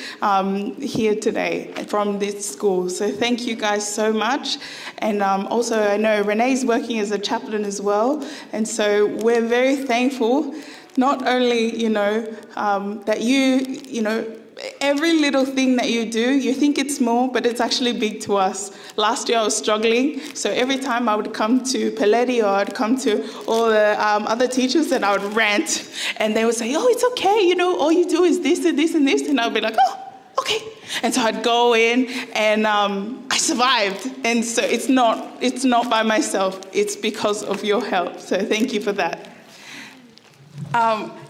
here today from this school. So thank you guys so much. And also, I know Renee's working as a chaplain as well, and so we're very thankful, not only, that you every little thing that you do, you think it's small, but it's actually big to us. Last year I was struggling, so every time I would come to Paletti, or I'd come to all the other teachers, and I would rant, and they would say, oh, it's okay, all you do is this and this and this, and I'd be like, oh, okay. And so I'd go in, and I survived. And so it's not by myself, it's because of your help. So thank you for that.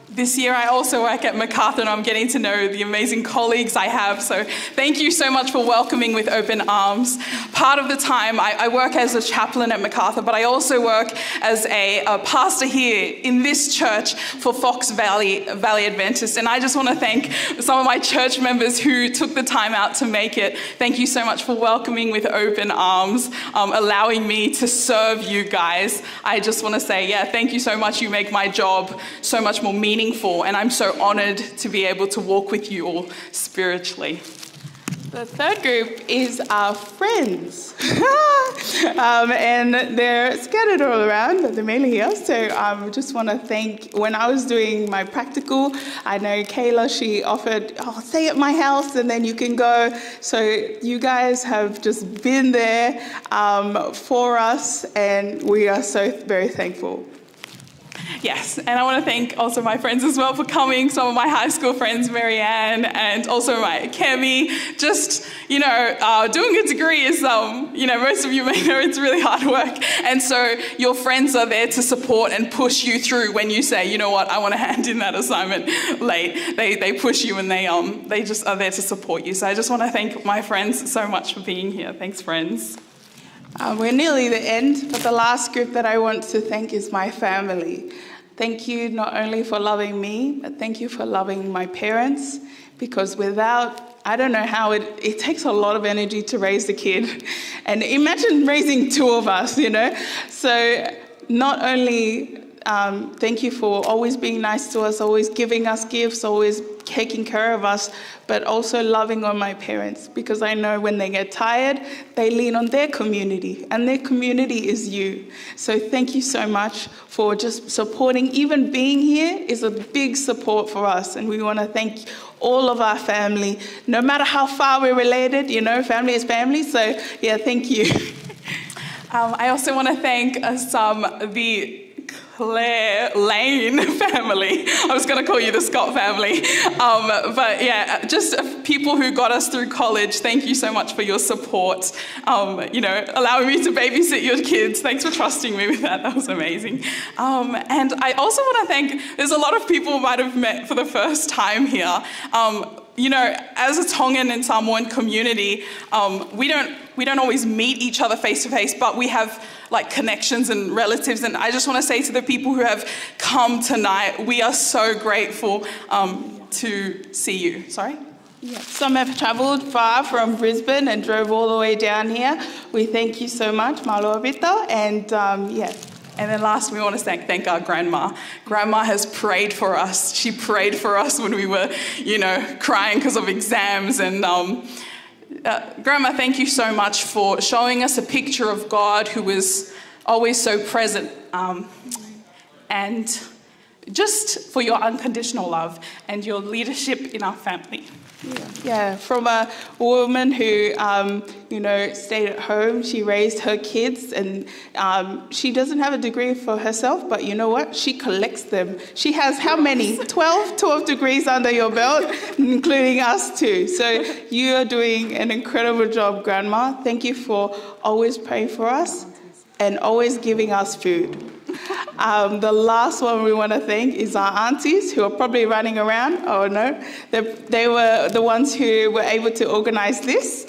This year I also work at MacArthur, and I'm getting to know the amazing colleagues I have. So thank you so much for welcoming with open arms. Part of the time I work as a chaplain at MacArthur, but I also work as a pastor here in this church for Fox Valley Adventist. And I just want to thank some of my church members who took the time out to make it. Thank you so much for welcoming with open arms, allowing me to serve you guys. I just want to say, thank you so much. You make my job so much more meaningful. And I'm so honored to be able to walk with you all spiritually. The third group is our friends. And they're scattered all around, but they're mainly here. So I just want to thank, when I was doing my practical, I know Kayla, she offered, stay at my house and then you can go. So you guys have just been there for us, and we are so very thankful. Yes, and I want to thank also my friends as well for coming, some of my high school friends, Marianne, and also my Kemi. Just, doing a degree is, most of you may know it's really hard work. And so your friends are there to support and push you through when you say, you know what, I want to hand in that assignment late. They push you, and they just are there to support you. So I just want to thank my friends so much for being here. Thanks, friends. We're nearly the end, but the last group that I want to thank is my family. Thank you not only for loving me, but thank you for loving my parents, because I don't know how it takes a lot of energy to raise a kid. And imagine raising two of us, So not only thank you for always being nice to us, always giving us gifts, always taking care of us, but also loving on my parents, because I know when they get tired, they lean on their community, and their community is you. So thank you so much for just supporting. Even being here is a big support for us, and we want to thank all of our family, no matter how far we're related, family is family. So thank you. I also want to thank the Claire Lane family. I was going to call you the Scott family. But just people who got us through college, thank you so much for your support. Allowing me to babysit your kids. Thanks for trusting me with that. That was amazing. And I also want to thank, there's a lot of people who might have met for the first time here. you know, as a Tongan and Samoan community, we don't always meet each other face to face, but we have like connections and relatives. And I just want to say to the people who have come tonight, we are so grateful to see you. Sorry? Yeah. Some have travelled far from Brisbane and drove all the way down here. We thank you so much, Malo Abito, and yeah. And then last, we want to thank our grandma. Grandma has prayed for us. She prayed for us when we were, you know, crying because of exams. And Grandma, thank you so much for showing us a picture of God who is always so present. And just for your unconditional love and your leadership in our family. Yeah, from a woman who, you know, stayed at home, she raised her kids, and she doesn't have a degree for herself, but you know what? She collects them. She has how many? 12 degrees under your belt, including us too. So you are doing an incredible job, Grandma. Thank you for always praying for us and always giving us food. The last one we want to thank is our aunties, who are probably running around. Oh no, they were the ones who were able to organize this.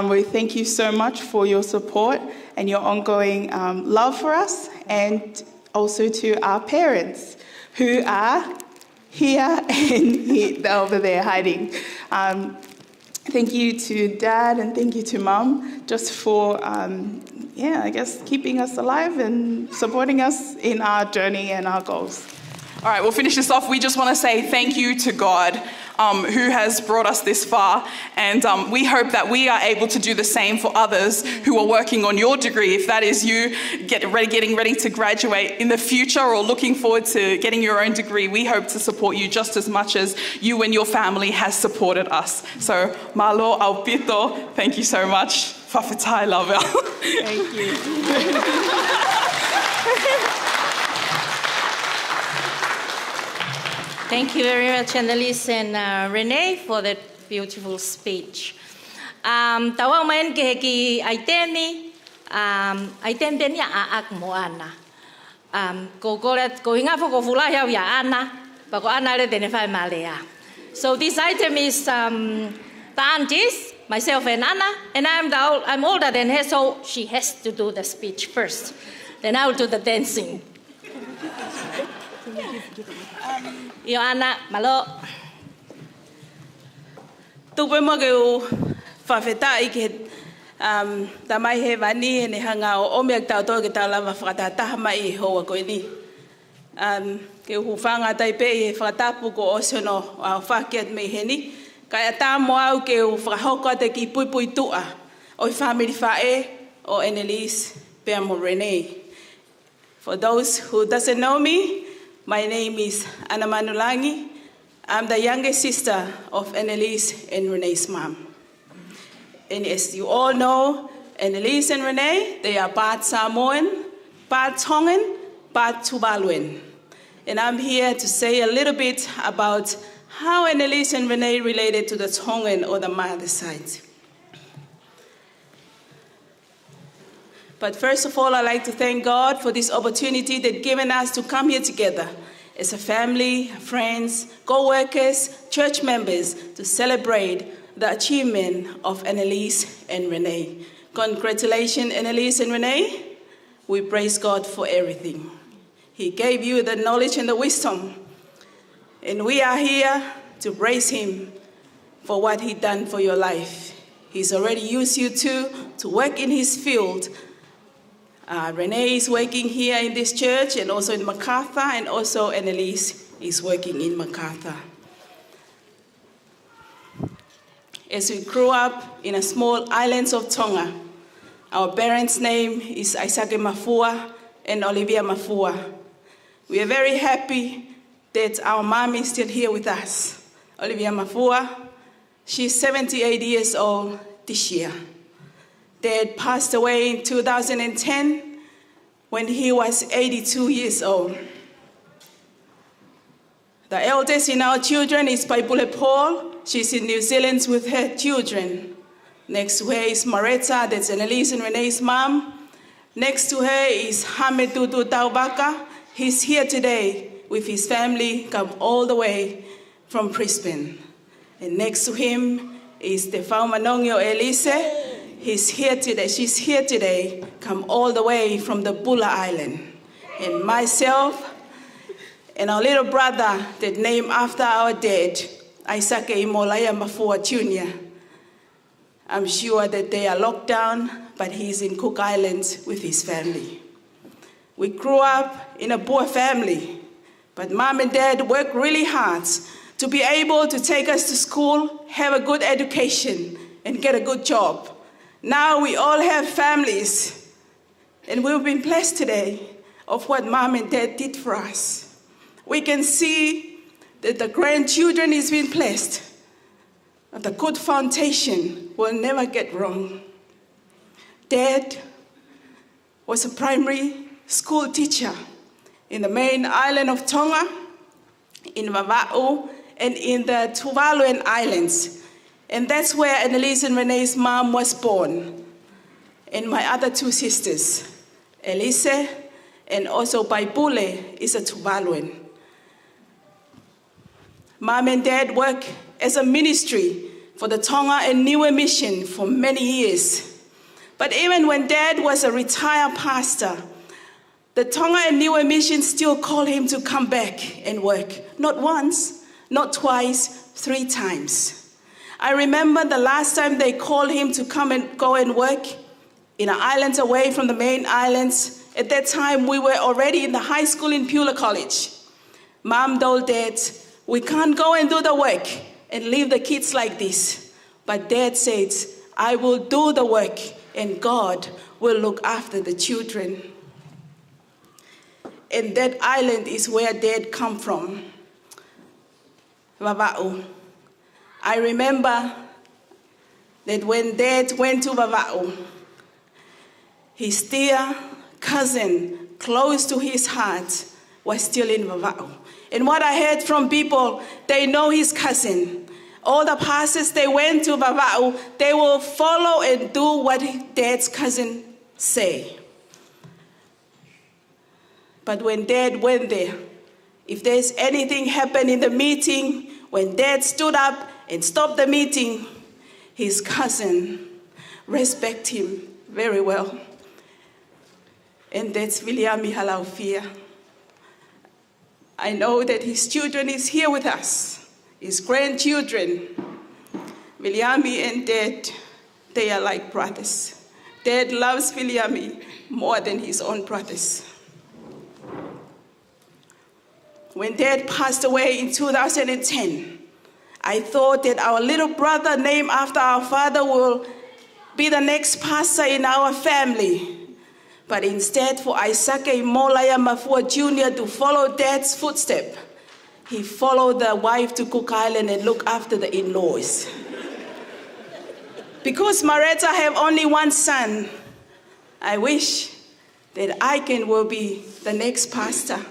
We thank you so much for your support and your ongoing love for us, and also to our parents who are here and over there hiding. Thank you to Dad and thank you to Mum just for I guess keeping us alive and supporting us in our journey and our goals. All right, we'll finish this off. We just want to say thank you to God who has brought us this far. And we hope that we are able to do the same for others who are working on your degree. If that is you getting ready to graduate in the future or looking forward to getting your own degree, we hope to support you just as much as you and your family has supported us. So, malo au pito, thank you so much. Whawhetai lawa. Thank you. Thank you very much, Annalise and Renee, for that beautiful speech. Tawang main keheki aiteni, aiteni aak moana. Kokoret kohinga fo kofula ya ana, bako ana le denefai malea. So this item is the aunties, myself and Anna, and I'm older than her, so she has to do the speech first. Then I'll do the dancing. Yo Anna, malo. Tupe mo keu whawheta I ke tamai he wani ne hanga o omeak tau tō ke tau lava whakataha mai hoa koe ni. Ke hufanga taipe I he whakatapu ko osono whakiat me he ni. Kaya tā mo au ke whakahoko te ki pui tua o family whae o Annalise pia mo Renee. For those who doesn't know me, my name is Anna Manulangi. I'm the youngest sister of Annalise and Renee's mom. And as you all know, Annalise and Renee, they are part Samoan, part Tongan, part Tuvaluan. And I'm here to say a little bit about how Annalise and Renee related to the Tongan or the mother side. But first of all, I'd like to thank God for this opportunity that given us to come here together as a family, friends, co-workers, church members to celebrate the achievement of Annalise and Renee. Congratulations, Annalise and Renee. We praise God for everything. He gave you the knowledge and the wisdom. And we are here to praise Him for what He done for your life. He's already used you to work in His field. Renee is working here in this church and also in MacArthur, and also Annalise is working in MacArthur. As we grew up in a small island of Tonga, our parents' name is Isaac Mafua and Olivia Mafua. We are very happy that our mom is still here with us. Olivia Mafua, she's 78 years old this year. Dad passed away in 2010 when he was 82 years old. The eldest in our children is Paula Paul. She's in New Zealand with her children. Next to her is Maretta, that's Annalise and Renee's mom. Next to her is Hametutu Taubaka. He's here today with his family, come all the way from Brisbane. And next to him is the Manongyo Elise. He's here today. She's here today, come all the way from the Bula Island. And myself and our little brother that named after our dad, Isaac Imolaya Mafua Jr. I'm sure that they are locked down, but he's in Cook Islands with his family. We grew up in a poor family, but mom and dad worked really hard to be able to take us to school, have a good education, and get a good job. Now we all have families, and we've been blessed today of what mom and dad did for us. We can see that the grandchildren is being blessed. The good foundation will never get wrong. Dad was a primary school teacher in the main island of Tonga, in Vava'u, and in the Tuvaluan Islands. And that's where Annalise and Renee's mom was born. And my other two sisters, Elise and also Paipule, is a Tuvaluan. Mom and Dad work as a ministry for the Tonga and Niue Mission for many years. But even when Dad was a retired pastor, the Tonga and Niue Mission still called him to come back and work. Not once, not twice, 3 times. I remember the last time they called him to come and go and work in an island away from the main islands. At that time, we were already in the high school in Pula College. Mom told Dad, we can't go and do the work and leave the kids like this. But Dad said, I will do the work and God will look after the children. And that island is where Dad come from, Vava'u. I remember that when Dad went to Vava'u, his dear cousin, close to his heart, was still in Vava'u. And what I heard from people, they know his cousin. All the pastors, they went to Vava'u, they will follow and do what Dad's cousin say. But when Dad went there, if there's anything happened in the meeting, when Dad stood up and stopped the meeting, his cousin respect him very well. And that's Viliami Halaufia. I know that his children is here with us, his grandchildren. Viliami and Dad, they are like brothers. Dad loves Viliami more than his own brothers. When Dad passed away in 2010, I thought that our little brother named after our father will be the next pastor in our family. But instead, for Isake Molaya Mafua Jr. to follow Dad's footsteps, he followed the wife to Cook Island and looked after the in-laws. Because Maretta have only one son, I wish that Aiken will be the next pastor.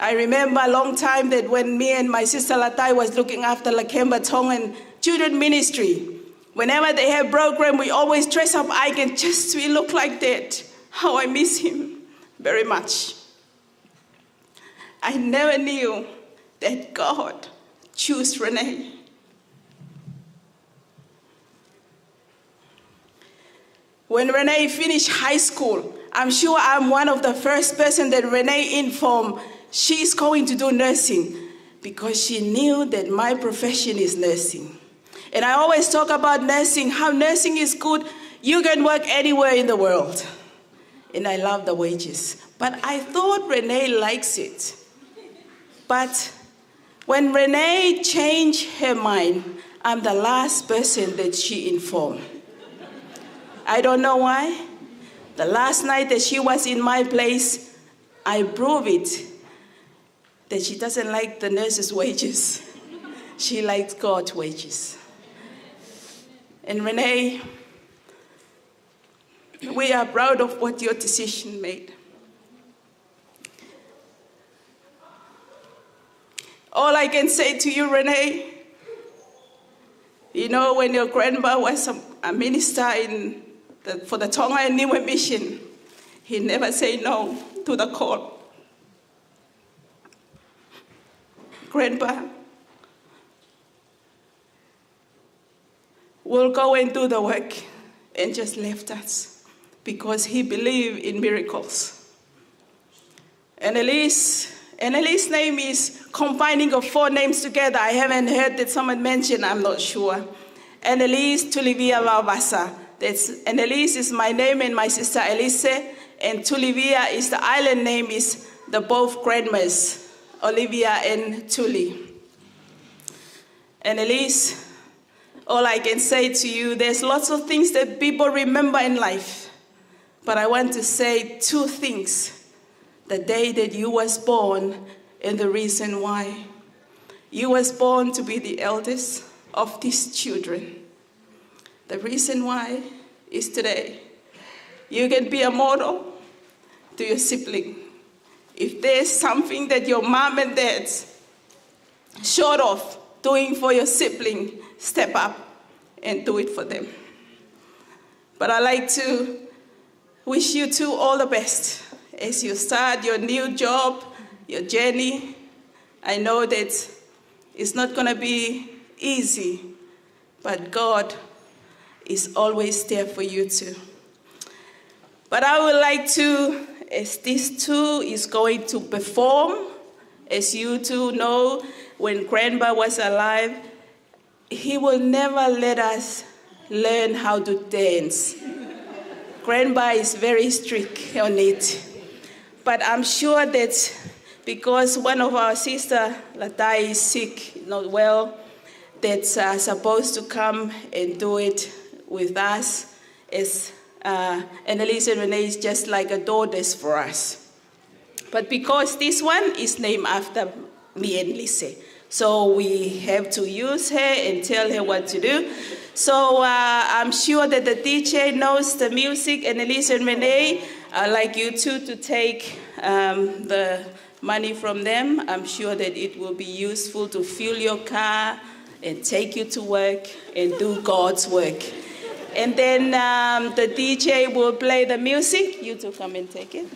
I remember a long time that when me and my sister Latai was looking after Lakemba Tongan Children Ministry, whenever they have program, we always dress up Aiken just to look like that. How I miss him very much. I never knew that God chose Renee. When Renee finished high school, I'm sure I'm one of the first person that Renee informed she's going to do nursing because she knew that my profession is nursing. And I always talk about nursing, how nursing is good. You can work anywhere in the world. And I love the wages. But I thought Renee likes it. But when Renee changed her mind, I'm the last person that she informed. I don't know why. The last night that she was in my place, I proved it, that she doesn't like the nurse's wages. She likes God's wages. And Renee, we are proud of what your decision made. All I can say to you, Renee, you know, when your grandpa was a minister for the Tonga and Niue Mission, he never said no to the call. Grandpa, will go and do the work and just left us because he believed in miracles. Annalise's name is combining of 4 names together. I haven't heard that someone mentioned, I'm not sure. Annalise Tulivia Vaovasa. Annalise is my name and my sister Elise, and Tulivia is the island name, is the both grandmas, Olivia and Tuli. Annalise, all I can say to you, there's lots of things that people remember in life, but I want to say 2 things. The day that you was born and the reason why. You was born to be the eldest of these children. The reason why is today. You can be a model to your sibling. If there's something that your mom and dad short of doing for your sibling, step up and do it for them. But I'd like to wish you 2 all the best as you start your new job, your journey. I know that it's not going to be easy, but God is always there for you too. But I would like to, as these 2 is going to perform, as you 2 know, when Grandpa was alive, he will never let us learn how to dance. Grandpa is very strict on it. But I'm sure that because one of our sister, Latu, is sick, not well, that's supposed to come and do it with us, as Annalise and Renee is just like a daughters for us. But because this one is named after me and Lise, so we have to use her and tell her what to do. So I'm sure that the DJ knows the music, Annalise and Renee. I'd like you 2 to take the money from them. I'm sure that it will be useful to fuel your car and take you to work and do God's work. And then the DJ will play the music. You 2 come and take it.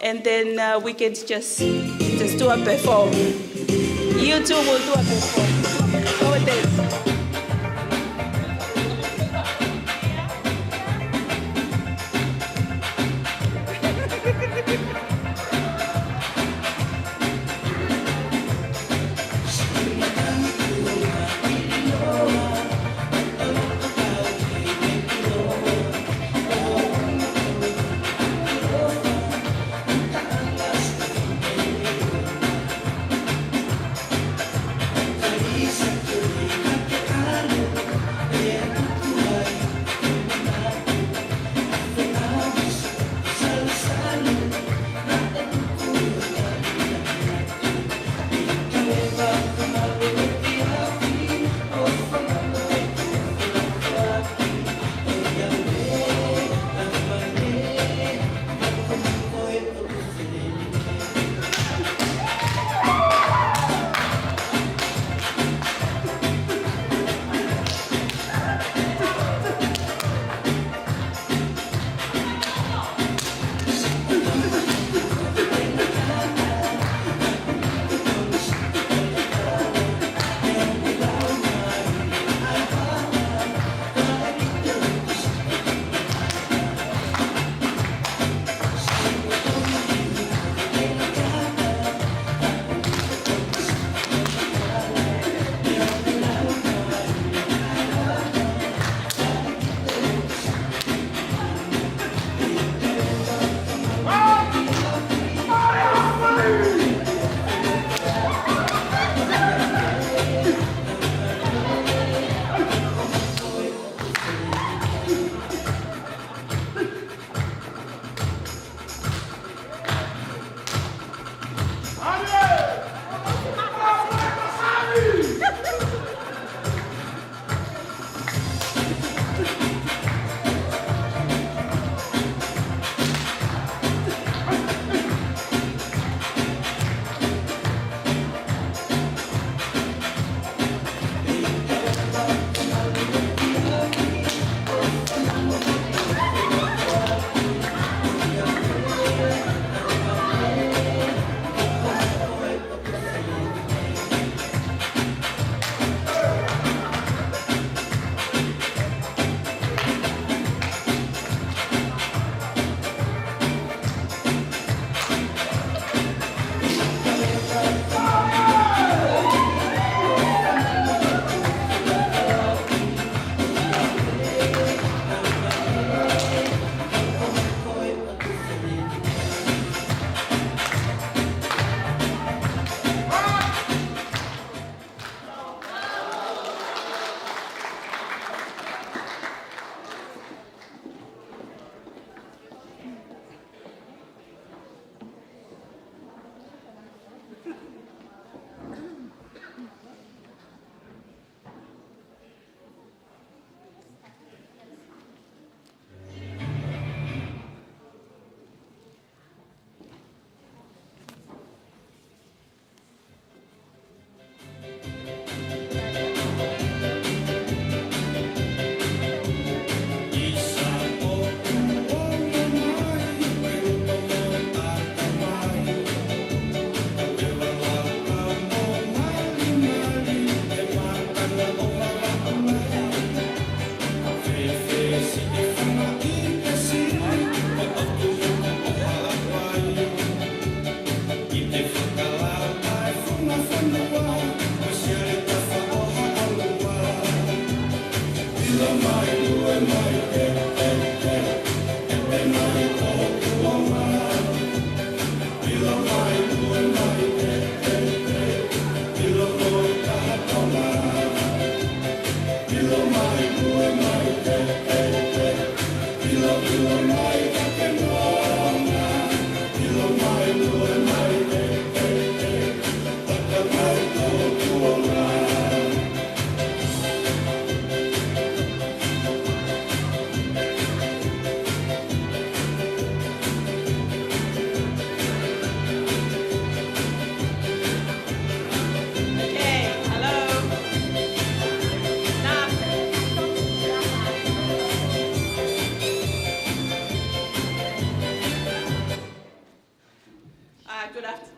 And then we can just do a perform. You 2 will do a perform. Go with this.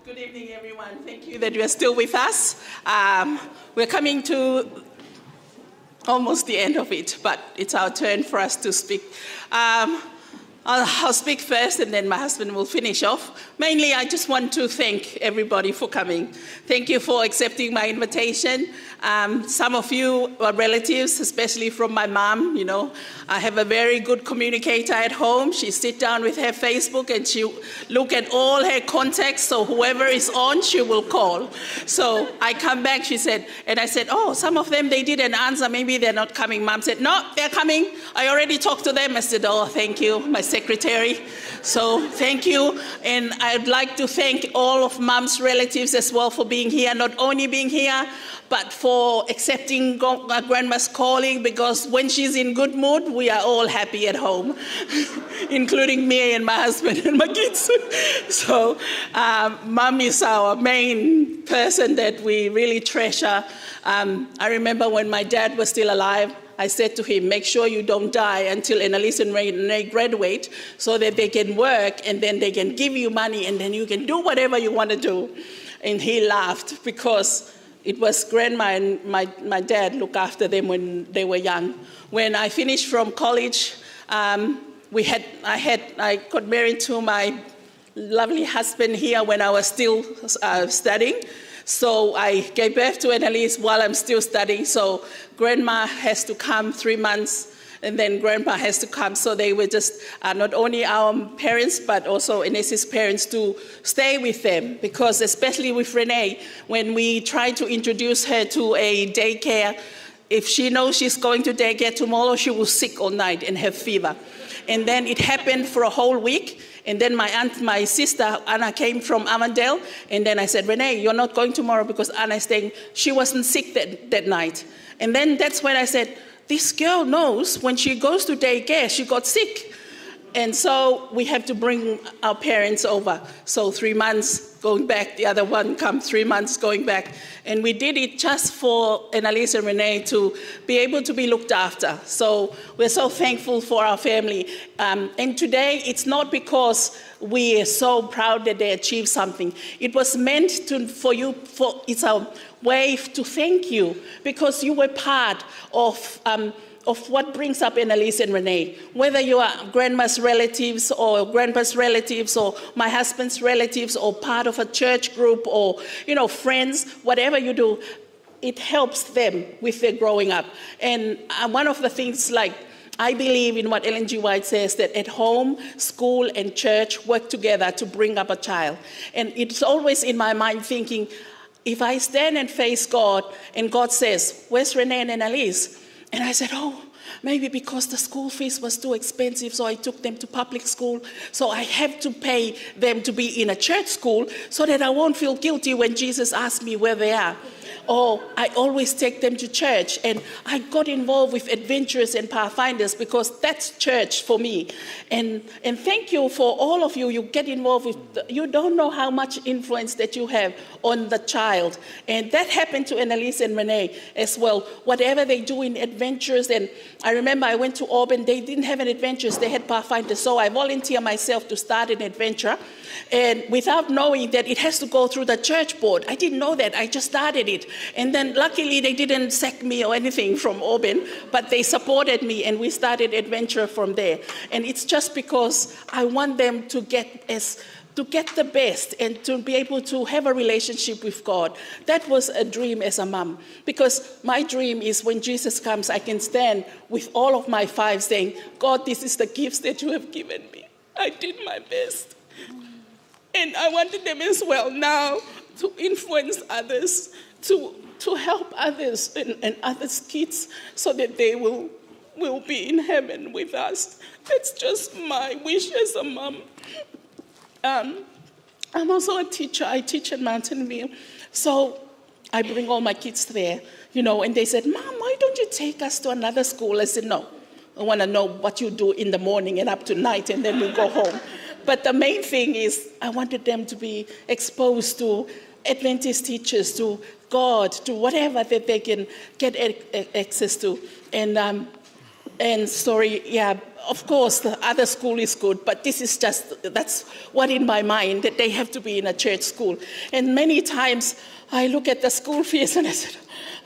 Good evening, everyone. Thank you that you are still with us. We're coming to almost the end of it, but it's our turn for us to speak. I'll speak first and then my husband will finish off. Mainly, I just want to thank everybody for coming. Thank you for accepting my invitation. Some of you are relatives, especially from my mom. You know, I have a very good communicator at home. She sits down with her Facebook and she look at all her contacts. So whoever is on, she will call. So I come back, she said, and I said, oh, some of them, they didn't answer. Maybe they're not coming. Mom said, no, they're coming. I already talked to them. I said, oh, thank you, my secretary. So thank you. And I'd like to thank all of Mom's relatives as well for being here, not only being here, but for accepting Grandma's calling, because when she's in good mood, we are all happy at home, including me and my husband and my kids. So Mom is our main person that we really treasure. I remember when my dad was still alive, I said to him, make sure you don't die until Annalise and Renee graduate so that they can work and then they can give you money and then you can do whatever you want to do. And he laughed because it was Grandma and my dad looked after them when they were young. When I finished from college, I got married to my lovely husband here when I was still studying. So I gave birth to Annalise while I'm still studying. So Grandma has to come 3 months, and then Grandpa has to come. So they were just not only our parents, but also Annalise's parents to stay with them. Because especially with Renee, when we try to introduce her to a daycare, if she knows she's going to daycare tomorrow, she will sick all night and have fever. And then it happened for a whole week. And then my sister, Anna, came from Avondale. And then I said, Renee, you're not going tomorrow because Anna is staying. She wasn't sick that night. And then that's when I said, this girl knows when she goes to daycare, she got sick. And so we have to bring our parents over. So 3 months going back, the other one come 3 months going back. And we did it just for Annalise and Renee to be able to be looked after. So we're so thankful for our family. And today, it's not because we are so proud that they achieved something. It was meant it's a way to thank you because you were part of what brings up Annalise and Renee. Whether you are Grandma's relatives or Grandpa's relatives or my husband's relatives or part of a church group or, friends, whatever you do, it helps them with their growing up. And one of the things I believe in what Ellen G. White says, that at home, school, and church work together to bring up a child. And it's always in my mind thinking, if I stand and face God and God says, where's Renee and Annalise? And I said, maybe because the school fees was too expensive, so I took them to public school. So I have to pay them to be in a church school so that I won't feel guilty when Jesus asks me where they are. Or I always take them to church. And I got involved with Adventurers and Pathfinders because that's church for me. And thank you for all of you. You get involved with, you don't know how much influence that you have on the child. And that happened to Annalise and Renee as well. Whatever they do in Adventurers, and I remember I went to Auburn, they didn't have an Adventurers, they had Pathfinders. So I volunteered myself to start an adventure. And without knowing that it has to go through the church board. I didn't know that, I just started it. And then luckily they didn't sack me or anything from Auburn, but they supported me and we started adventure from there. And it's just because I want them to get as get the best and to be able to have a relationship with God. That was a dream as a mom, because my dream is when Jesus comes, I can stand with all of my 5 saying, God, this is the gifts that you have given me. I did my best. And I wanted them as well now to influence others, to help others and others' kids so that they will be in heaven with us. That's just my wish as a mom. I'm also a teacher. I teach at Mountain View. So I bring all my kids there, and they said, Mom, why don't you take us to another school? I said, no, I want to know what you do in the morning and up to night, and then we go home. But the main thing is I wanted them to be exposed to Adventist teachers, to God, to whatever that they can get access to. Of course, the other school is good, but this is that's what in my mind, that they have to be in a church school. And many times I look at the school fees and I said,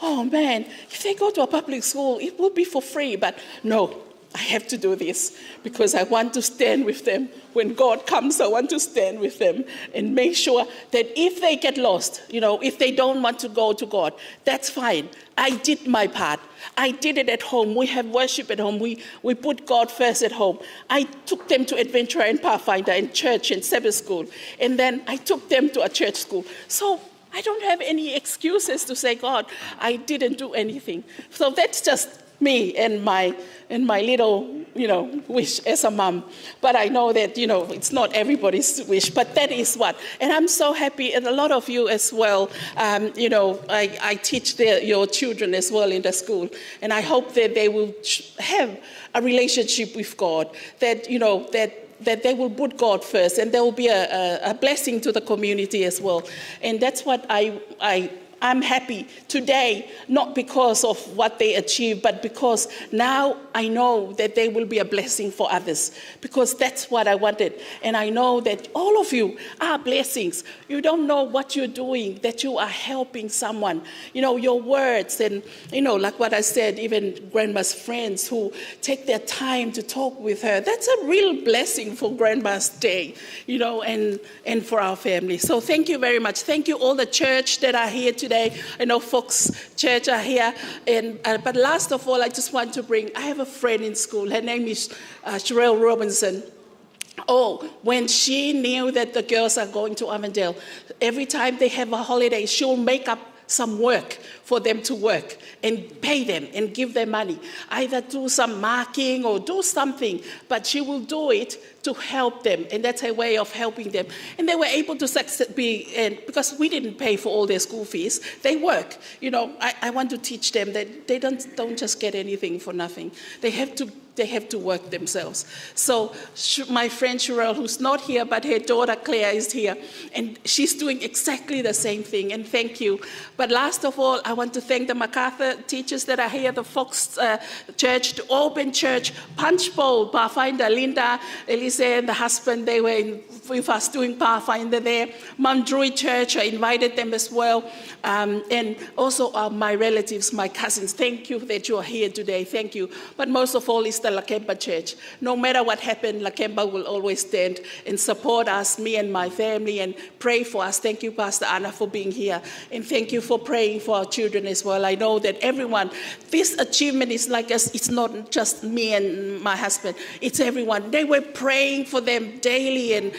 oh man, if they go to a public school, it will be for free. But no, I have to do this because I want to stand with them. When God comes, I want to stand with them and make sure that if they get lost, if they don't want to go to God, that's fine. I did my part. I did it at home. We have worship at home. We put God first at home. I took them to Adventurer and Pathfinder and church and Sabbath school. And then I took them to a church school. So I don't have any excuses to say, God, I didn't do anything. So that's just me and my little, wish as a mom. But I know that, it's not everybody's wish, but that is what. And I'm so happy, and a lot of you as well, I teach your children as well in the school, and I hope that they will have a relationship with God, that, that they will put God first, and there will be a blessing to the community as well. And that's what I'm happy today, not because of what they achieve, but because now I know that they will be a blessing for others, because that's what I wanted. And I know that all of you are blessings. You don't know what you're doing, that you are helping someone. Your words and, like what I said, even Grandma's friends who take their time to talk with her. That's a real blessing for Grandma's day, and for our family. So thank you very much. Thank you all the church that are here today. I know Fox Church are here. But last of all, I just want to I have a friend in school. Her name is Sherelle Robinson. Oh, when she knew that the girls are going to Avondale, every time they have a holiday, she'll make up some work for them to work and pay them and give them money. Either do some marking or do something, but she will do it to help them, and that's her way of helping them. And they were able to because we didn't pay for all their school fees, they work. I want to teach them that they don't just get anything for nothing. They have to work themselves. So my friend Sherelle, who's not here, but her daughter Claire is here, and she's doing exactly the same thing, and thank you. But last of all, I want to thank the MacArthur teachers that are here, the Fox Church, the Open Church, Punch Bowl, Pathfinder, Linda, Elise and the husband, they were with us doing Pathfinder there. Mount Druid Church, I invited them as well. And also my relatives, my cousins, thank you that you are here today, thank you. But most of all is the Lakemba Church. No matter what happened, Lakemba will always stand and support us, me and my family, and pray for us. Thank you, Pastor Anna, for being here. And thank you for praying for our children as well. I know that everyone, this achievement is like us, it's not just me and my husband, it's everyone. They were praying for them daily and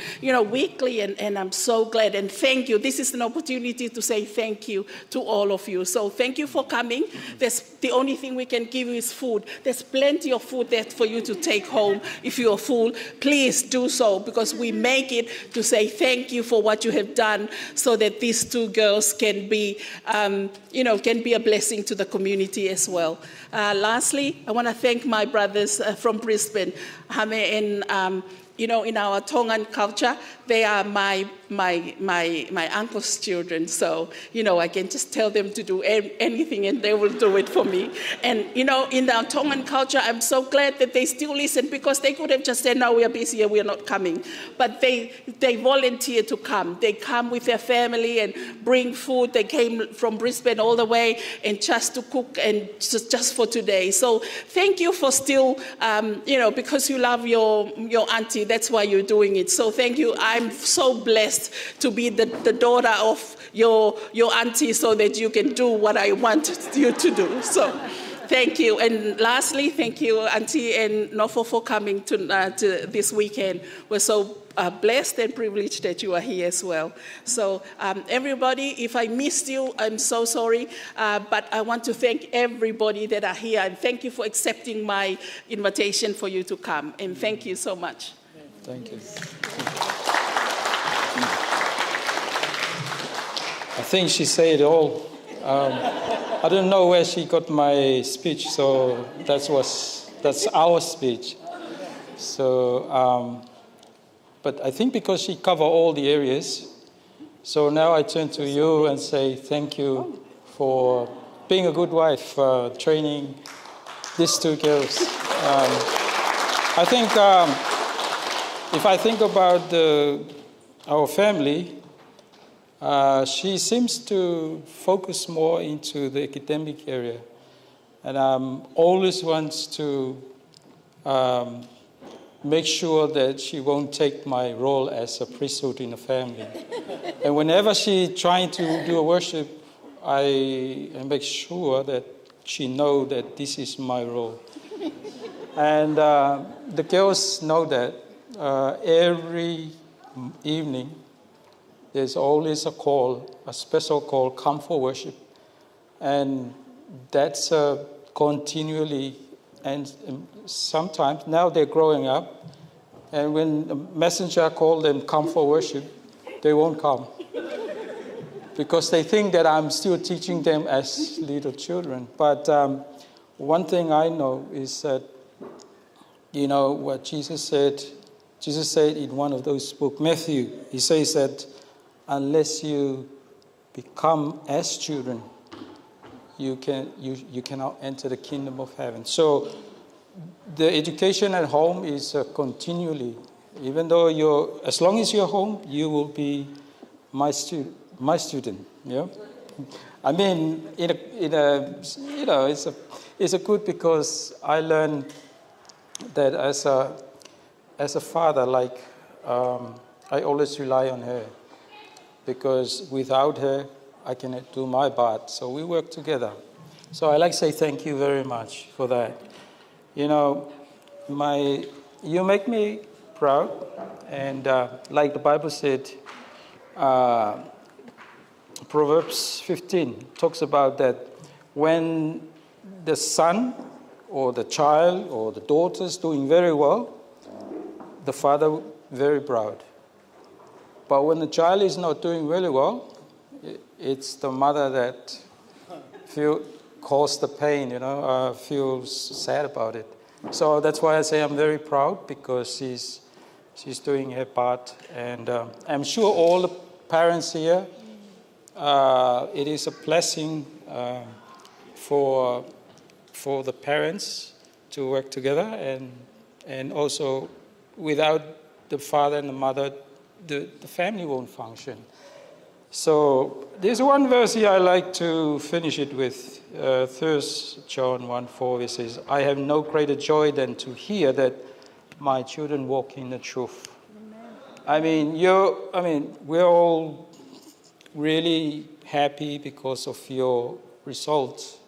weekly, and I'm so glad, and thank you. This is an opportunity to say thank you to all of you. So thank you for coming. The only thing we can give you is food. There's plenty of food there for you to take home. If you are full, please do so, because we make it to say thank you for what you have done, so that these 2 girls can be a blessing to the community as well. Lastly, I want to thank my brothers from Brisbane, Hame and in our Tongan culture, they are my my uncle's children. So, I can just tell them to do anything and they will do it for me. And, in our Tongan culture, I'm so glad that they still listen, because they could have just said, no, we are busy and we are not coming. But they volunteer to come. They come with their family and bring food. They came from Brisbane all the way and just to cook and just for today. So thank you for still, because you love your auntie, that's why you're doing it. So thank you. I'm so blessed to be the daughter of your auntie, so that you can do what I want you to do. So thank you. And lastly, thank you, Auntie and Nofo, for coming to this weekend. We're so blessed and privileged that you are here as well. So everybody, if I missed you, I'm so sorry. But I want to thank everybody that are here. And thank you for accepting my invitation for you to come. And thank you so much. Thank you. I think she said it all. I don't know where she got my speech, so that's our speech. So, but I think because she covered all the areas, so now I turn to you and say thank you for being a good wife, training these two girls. I think if I think about our family, she seems to focus more into the academic area, and always wants to make sure that she won't take my role as a priesthood in the family. And whenever she trying to do a worship, I make sure that she know that this is my role. And the girls know that every evening, there's always a call, a special call, come for worship. And that's continually, and sometimes, now they're growing up, and when a messenger calls them, come for worship, they won't come. Because they think that I'm still teaching them as little children. But one thing I know is that, what Jesus said in one of those books, Matthew, he says that, unless you become as children, you cannot enter the kingdom of heaven. So the education at home is continually, even though as long as you're home, you will be my student. Yeah. I mean, it's a good, because I learned that as a father, like I always rely on her. Because without her, I cannot do my part. So we work together. So I like to say thank you very much for that. You make me proud. And like the Bible said, Proverbs 15 talks about that when the son or the child or the daughter is doing very well, the father very proud. But when the child is not doing really well, it's the mother that caused the pain, feels sad about it. So that's why I say I'm very proud, because she's doing her part. And I'm sure all the parents here, it is a blessing for the parents to work together. And also, without the father and the mother, the family won't function. So there's one verse here I like to finish it with. 1 John 1:4, it says, I have no greater joy than to hear that my children walk in the truth. Amen. We're all really happy because of your results.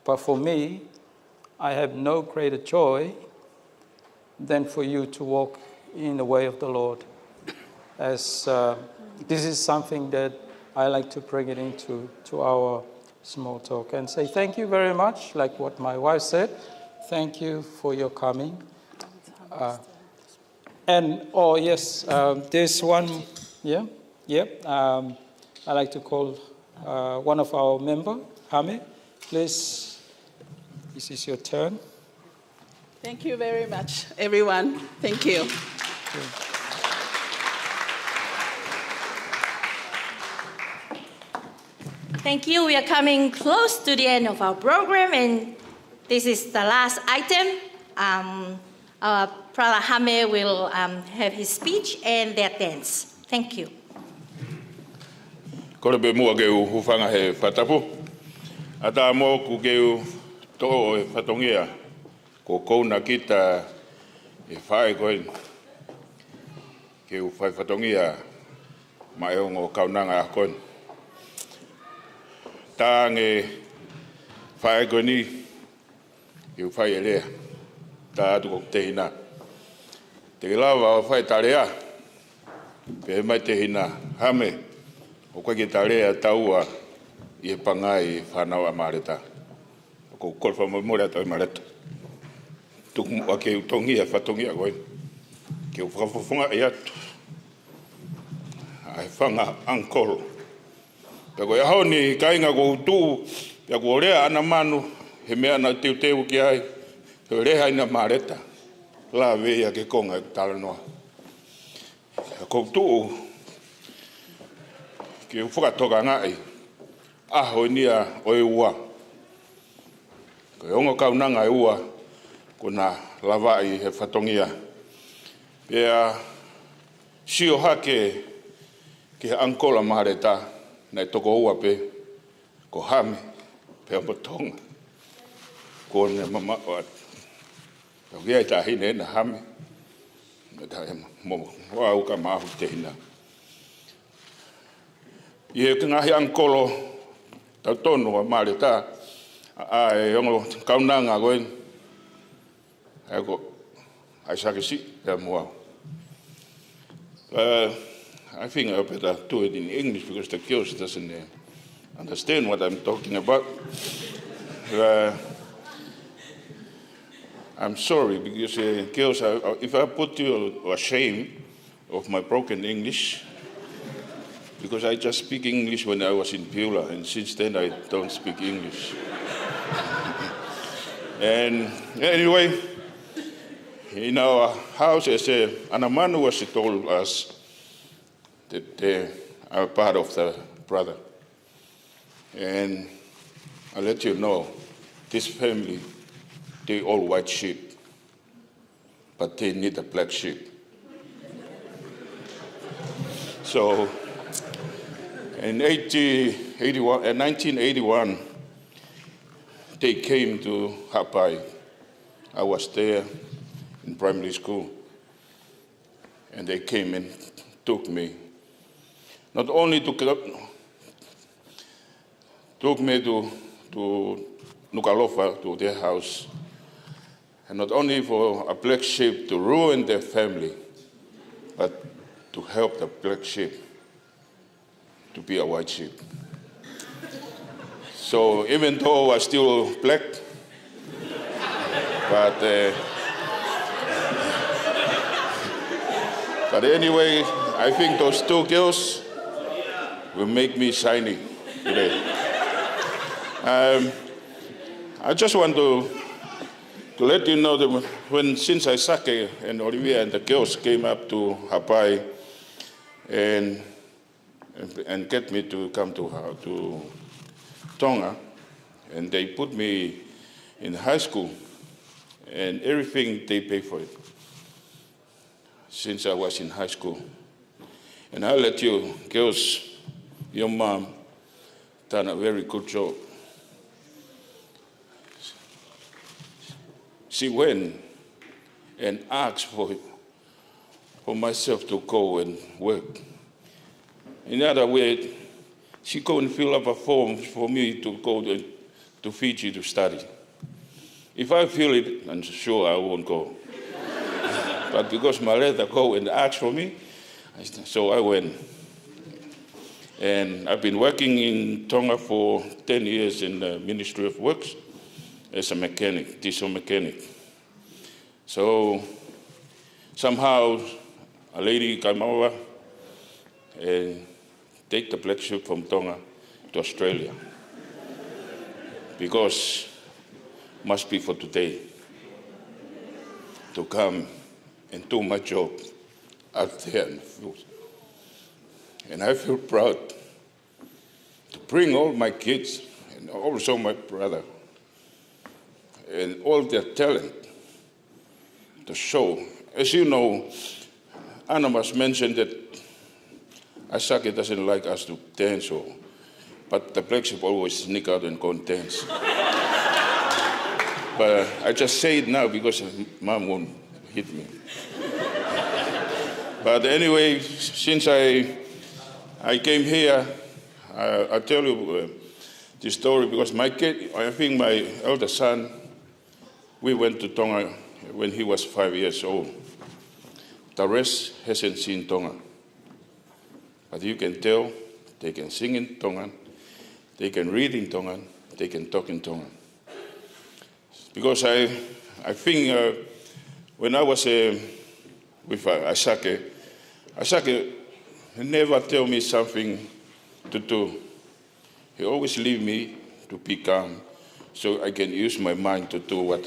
But for me, I have no greater joy than for you to walk in the way of the Lord. As this is something that I like to bring it into our small talk and say thank you very much, like what my wife said. Thank you for your coming. There's one, I like to call one of our members, Hame. Please, this is your turn. Thank you very much, everyone. Thank you. Thank you. We are coming close to the end of our program, and this is the last item. Our Brother Hame will have his speech and their dance. Thank you. Kore be mua keu hufanga he whatapu. Ata mo ku keu tō e whatongia. Ko kouna kita e whae koe. Keu whae whatongia mai o ngō kaunanga a koe. Tā nge whae koe ni keu whae e lea. Tā atu kok te hina. Te lawa o whae tarea. Pe mai te hina hame. O koe ki tarea taua I e pangai whanau a mareta. O ko kolwha moimore atau I mareta. Tuku mua ke utongia, whatongia koe. Ke u whakafofonga I atu. Ai whanga ankoro. Pea koe ahau ni kainga ko utu. Pea ko rea ana manu. He mea na teu teu ki ai. He reha ina mareta. La vea ke konga tala noa. Ko utu. Ke u whakatoka ngai. Aho nia o e ua. Ko e ongo kaunanga e ua. Ko na lawai he whatongia. Pea sio hake ki he ankola mahareta. Nei toko ua pe. Ko hame. Pea motonga. Ko ne mama o atu. Pea kia e tahine e na hame. Meta e mo wauka mahu te hina. I e ngahi ankolo tau tonu a mareta a e ongo kaunanga koe e ko ai sakisi e mua. I think I better do it in English because the girls doesn't understand what I'm talking about. I'm sorry because girls, if I put you ashamed of my broken English, because I just speak English when I was in Paula, and since then I don't speak English. And anyway, in our house, as Anamanu was told us that they are part of the brother. And I'll let you know, this family, they all white sheep, but they need a black sheep. So, in 1981, they came to Hapai. I was there in primary school. And they came and took me. Not only took me to Nukalofa, to their house, and not only for a black sheep to ruin their family, but to help the black sheep to be a white sheep. So even though I was still black, but anyway, I think those two girls will make me shiny today. I just want to let you know that since Sake and Olivia and the girls came up to Hapai and get me to come to Tonga, and they put me in high school, and everything they pay for it since I was in high school. And I'll let you girls, your mom, done a very good job. She went and asked for myself to go and work. In other words, she go and fill up a form for me to go to Fiji to study. If I feel it, I'm sure I won't go. But because my letter go and ask for me, so I went. And I've been working in Tonga for 10 years in the Ministry of Works as a mechanic, diesel mechanic. So somehow a lady came over and take the black sheep from Tonga to Australia, because must be for today to come and do my job out there in the field. And I feel proud to bring all my kids and also my brother and all their talent to show. As you know, Anna must mention that Asake doesn't like us to dance, but the black sheep always sneak out and go and dance. But I just say it now because Mom won't hit me. But anyway, since I came here, I tell you this story because my kid, I think my elder son, we went to Tonga when he was 5 years old. The rest hasn't seen Tonga. But you can tell they can sing in Tongan, they can read in Tongan, they can talk in Tongan. Because I think when I was with Asake never tell me something to do. He always leave me to be calm so I can use my mind to do what.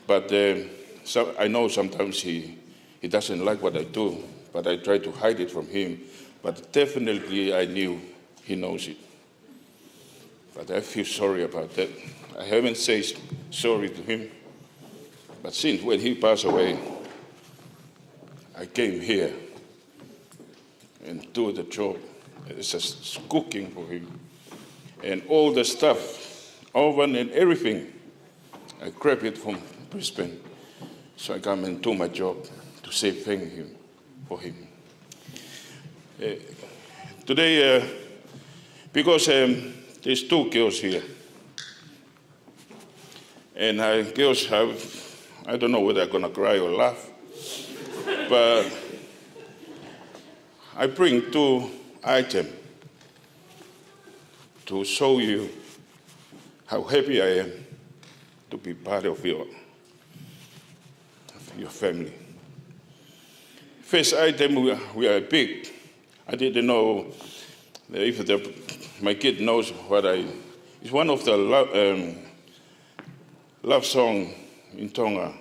But so I know sometimes he doesn't like what I do, but I try to hide it from him. But definitely I knew he knows it. But I feel sorry about that. I haven't said sorry to him. But since when he passed away, I came here and do the job. It's just cooking for him. And all the stuff, oven and everything, I grab it from Brisbane. So I come and do my job to say thank you for him. Today, because there's two girls here. And girls have, I don't know whether I'm going to cry or laugh. But I bring two items to show you how happy I am to be part of your family. First item, we are big. I didn't know if my kid knows what it's one of the love song in Tonga,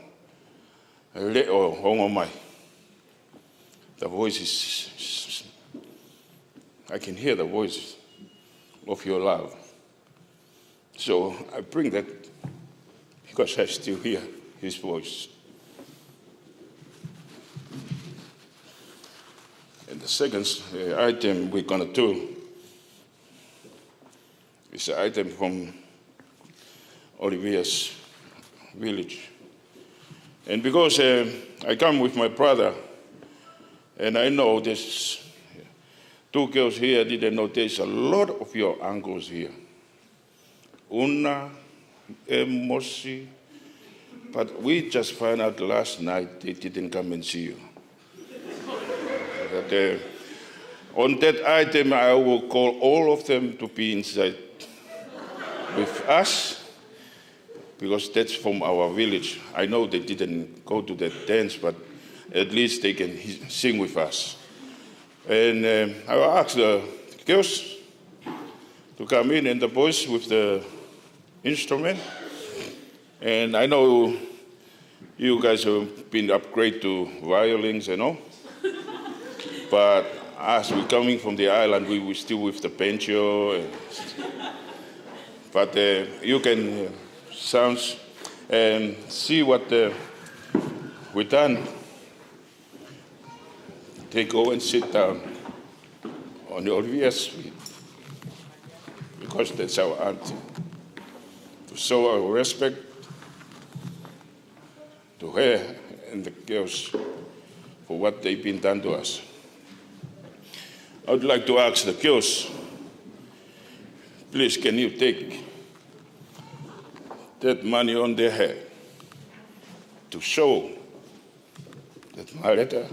or Moimoi. The voice is, I can hear the voice of your love. So I bring that because I still hear his voice. And the second item we're going to do is an item from Olivia's village. And because I come with my brother, and I know there's two girls here, didn't know there's a lot of your uncles here. Una, Mosi, but we just found out last night they didn't come and see you. But, on that item, I will call all of them to be inside with us, because that's from our village. I know they didn't go to that dance, but at least they can sing with us. And I will ask the girls to come in and the boys with the instrument. And I know you guys have been upgraded to violins and all. But as we're coming from the island, we were still with the banjo. But you can sound and see what we've done. They go and sit down on the Olivia's feet, because that's our auntie. To show our respect to her and the girls for what they've been done to us. I would like to ask the girls, please can you take that money on their head to show that Marita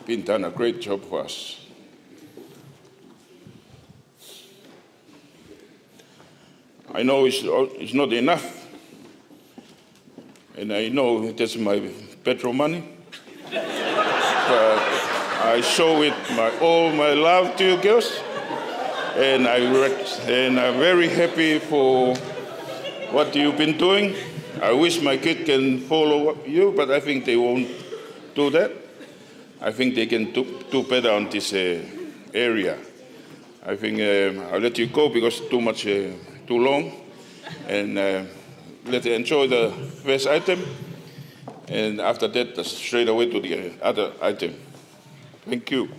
been done a great job for us. I know it's not enough, and I know that's my petrol money, but I show it all my love to you girls, and I'm very happy for what you've been doing. I wish my kid can follow you, but I think they won't do that. I think they can do better on this area. I think I'll let you go because too long. And let's enjoy the first item. And after that, straight away to the other item. Thank you.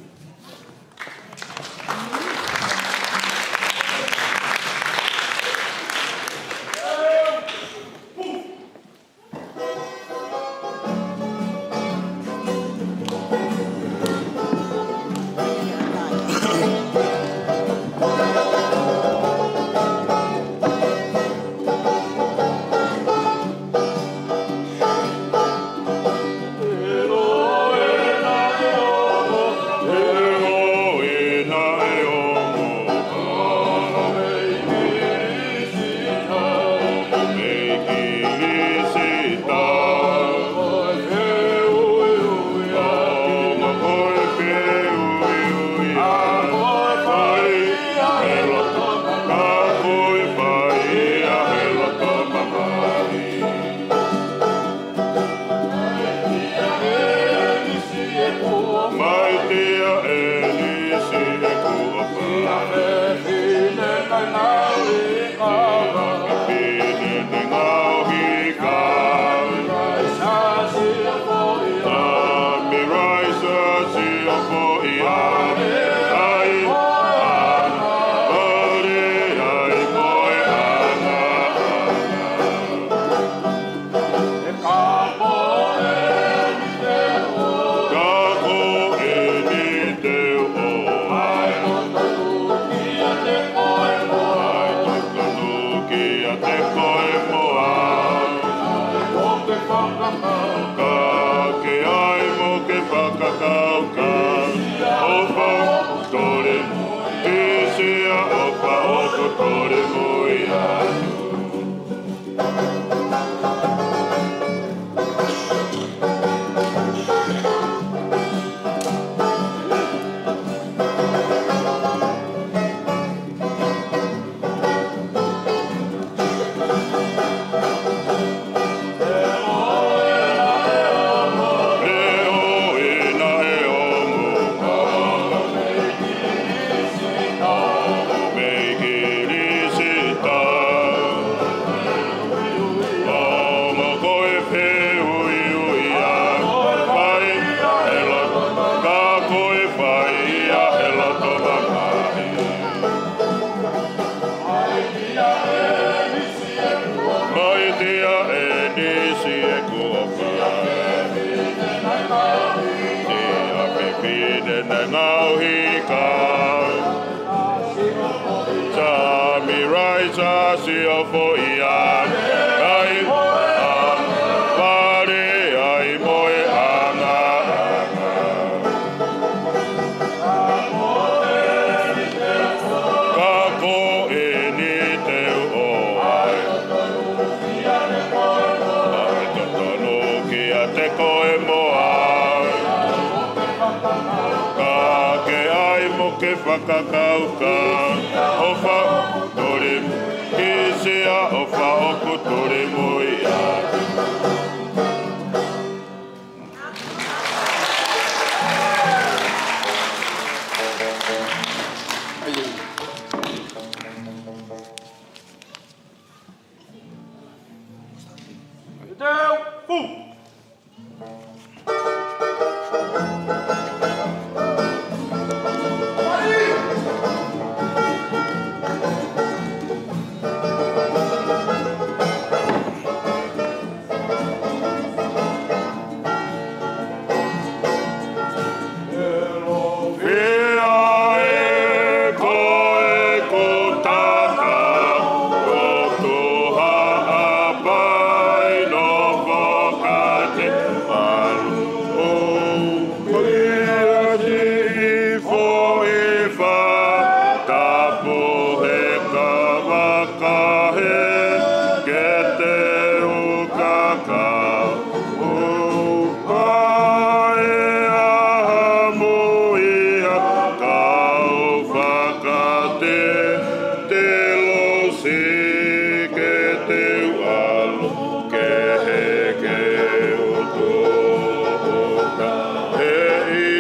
Hey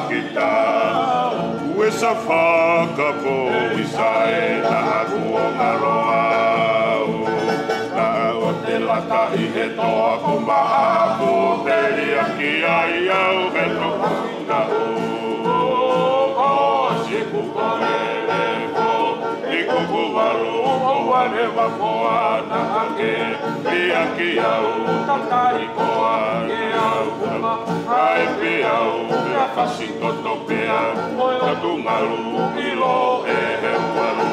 kita ue sa whakapo i sae na aku o ngaroa na o te laka i he toa ko maha ko peri aki ai au he toa na o siku ko ko i kuku walu o wane wakoa na ake i aki au takai koa i au ai pe au a kasi koto pea ka tungalu i lo e he walu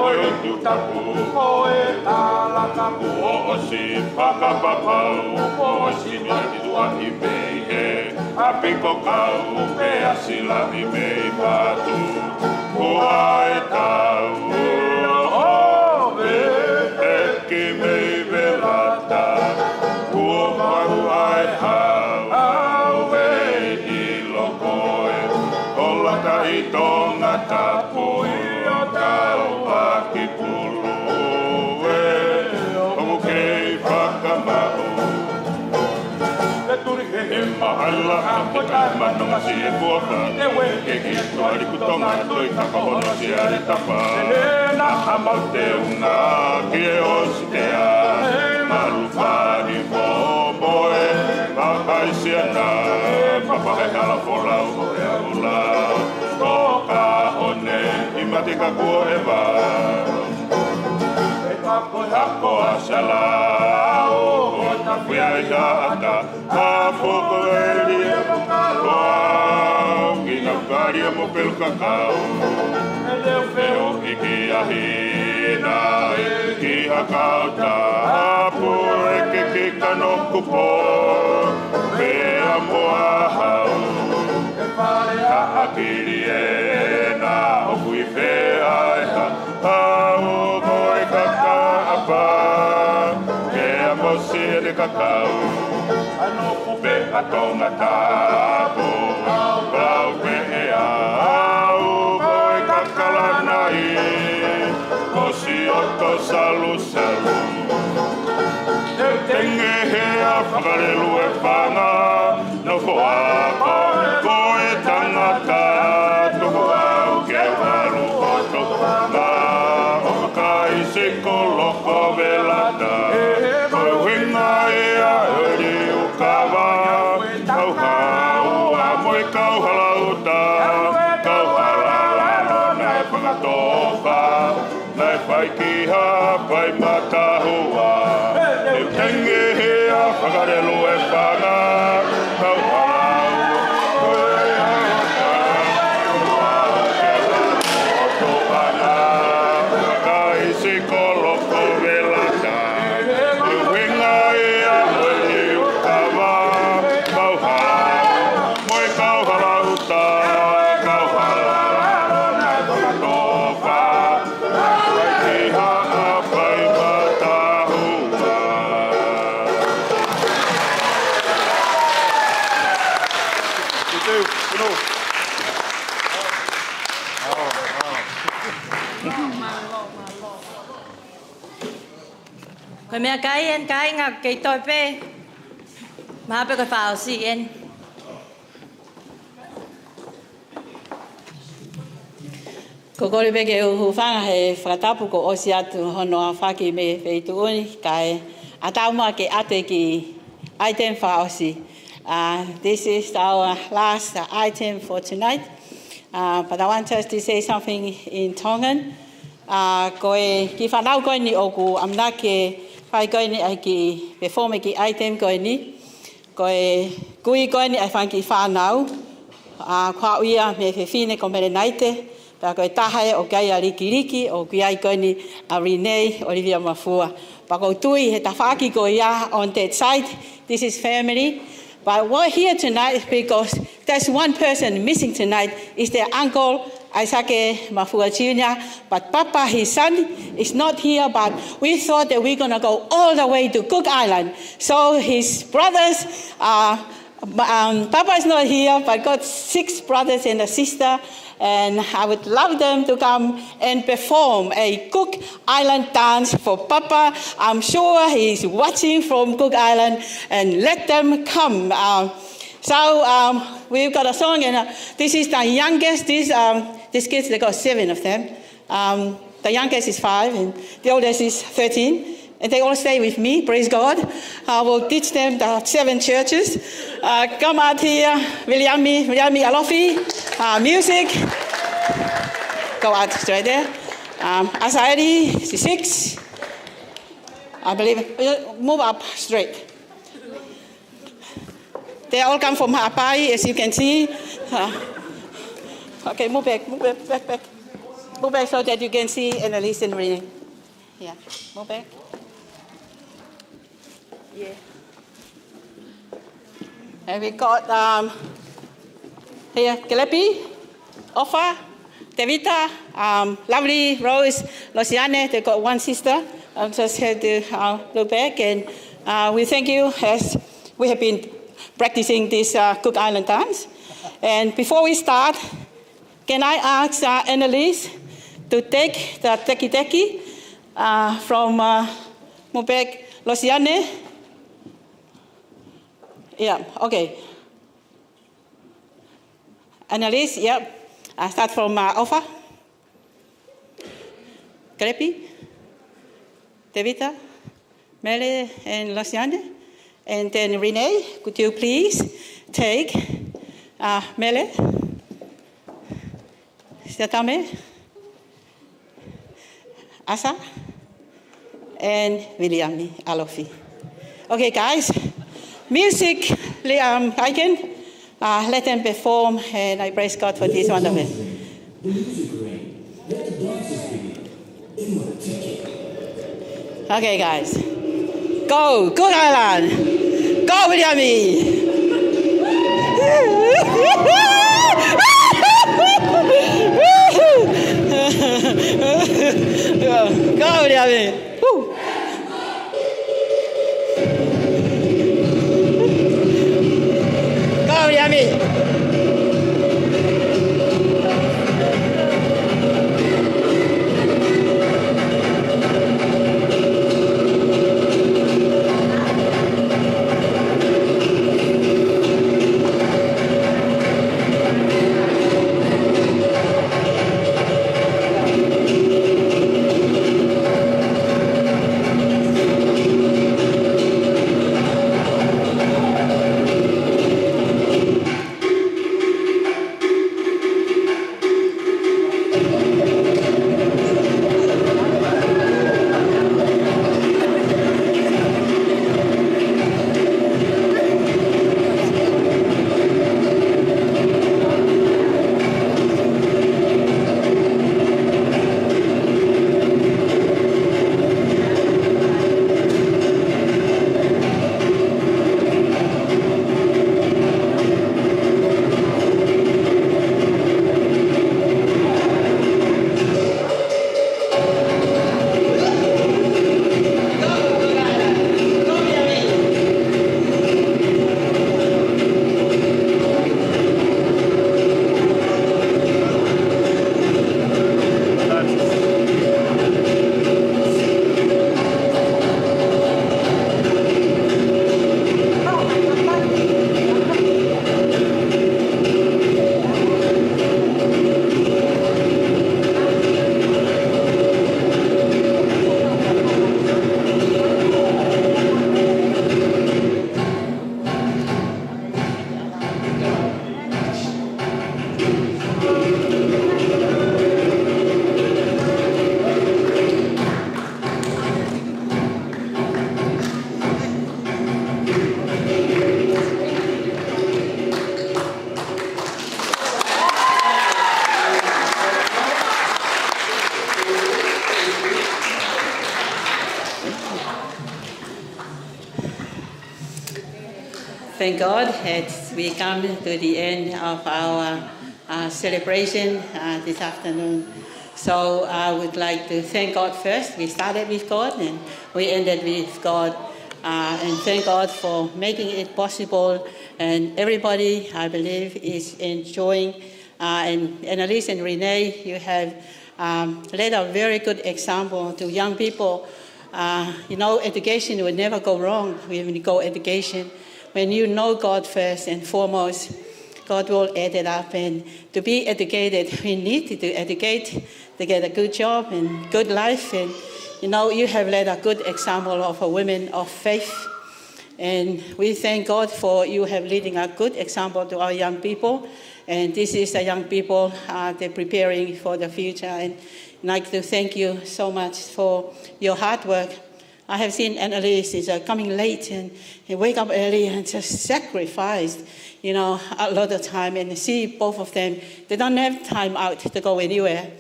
oi o tu tapu o e ala tapu o si pakapapau o si miati tua i mei he a piko kau pe a sila i mei patu o ai tau o me e ki mei velata o maru ai hau i lokoe o lata i tonga tapu i o tau aki pulu o kei whakamau e turi he mahala ke kai manonga si e kuaka ke ki tuari kutonga toi kakahono si are tapa na hamau te unga ki e ostea maru whani momoe papai siana papa he hala folau he ulau toka hone i mati ka kua e wa Ako asala o ta fia ya ata a fogo eli o ngina kari mo pel kakao ele feo ki ahina ki hakauta po ke kano kupo pe amo ahau e pare a akirie na o kui fe ai ha o boy kaka apa ke amo si de kakao ano kupe atonga tapo brau pe a o boy kakala nai kosi otto salu salu tenge he a whakarelu e whanga no whoako koe tangata toko au ke waru o toko ngā o kai se koloko velata koe winga e a hori o kawa kau hau a moe kau halauta kau halalalo nai whakatoka nai whai ki ha pai matahua tenge he a whakarelu e whanga kau halau koe hauta o tōpana kai se koloko velata winga e a hoi o kawa kau halau moe kau halauta kau halalalo nai whakatoka nai ki ha pai matahua Koe mea kai en kai ngā kei toi pē. Maha pe koe whao si en. Ko kore peke uhu whanga he whakatapu ko osi atu hono a whaki me wheitu uni kai a tauma ke ate ki item whaosi. This is our last item for tonight. But I want us to say something in Tongan. Koe ki whanau koe ni oku amna ke whai koe ni ai ki performe ki item koe ni. Koe kui koe ni ai whanki whanau. Kwa uia me whiwhine ko mere naite. Pa koe tahai o kai a riki o kui ai koe ni a Renee Tulivia Vaovasa. Pa koe tui he ta whaki koe ia on that side. This is family. But we're here tonight because there's one person missing tonight. Is their uncle, Isake Mafua Jr. But Papa, his son, is not here. But we thought that we're going to go all the way to Cook Island. So his brothers, Papa is not here, but got 6 brothers and a sister. And I would love them to come and perform a Cook Island dance for Papa. I'm sure he's watching from Cook Island, and let them come. So we've got a song, and this is the youngest. These kids, they got 7 of them. The youngest is 5, and the oldest is 13. And they all stay with me, praise God. I will teach them the 7 churches. Come out here, Williami Alofi, music. Go out straight there. Asaidi, 6. I believe, move up straight. They all come from Hapai, as you can see. Okay, move back. Move back so that you can see Annalise and Renee. Yeah, move back. Yeah. And we got here, Kelepi, Ofa, Tevita, lovely Rose, Luciane. They got 1 sister. I just had to look back, and we thank you as we have been practicing this Cook Island dance. And before we start, can I ask Annalise to take the teki from Mubek Luciane? Yeah, okay. Annalise, yeah. I start from Ofa. Krepi, Tevita, Mele, and Luciane. And then Renee, could you please take Mele, Satame, Asa, and Williami Alofi. Okay, guys. Music, I can let them perform, and I praise God for this wonderful. Okay, guys. Go, Good Island. Go, Williami. Go, Williami. Woo. Go, Williami. Thank God that we come to the end of our celebration this afternoon. So I would like to thank God first. We started with God and we ended with God. And thank God for making it possible. And everybody, I believe, is enjoying. And Annalise and Renee, you have led a very good example to young people. Education will never go wrong when you go education. when you know God first and foremost, God will add it up. And to be educated, we need to educate to get a good job and good life. And you have led a good example of a woman of faith. And we thank God for you have leading a good example to our young people. And this is the young people, they're preparing for the future. And I'd like to thank you so much for your hard work. I have seen Annalise is coming late and wake up early and just sacrificed, a lot of time. And see both of them, they don't have time out to go anywhere.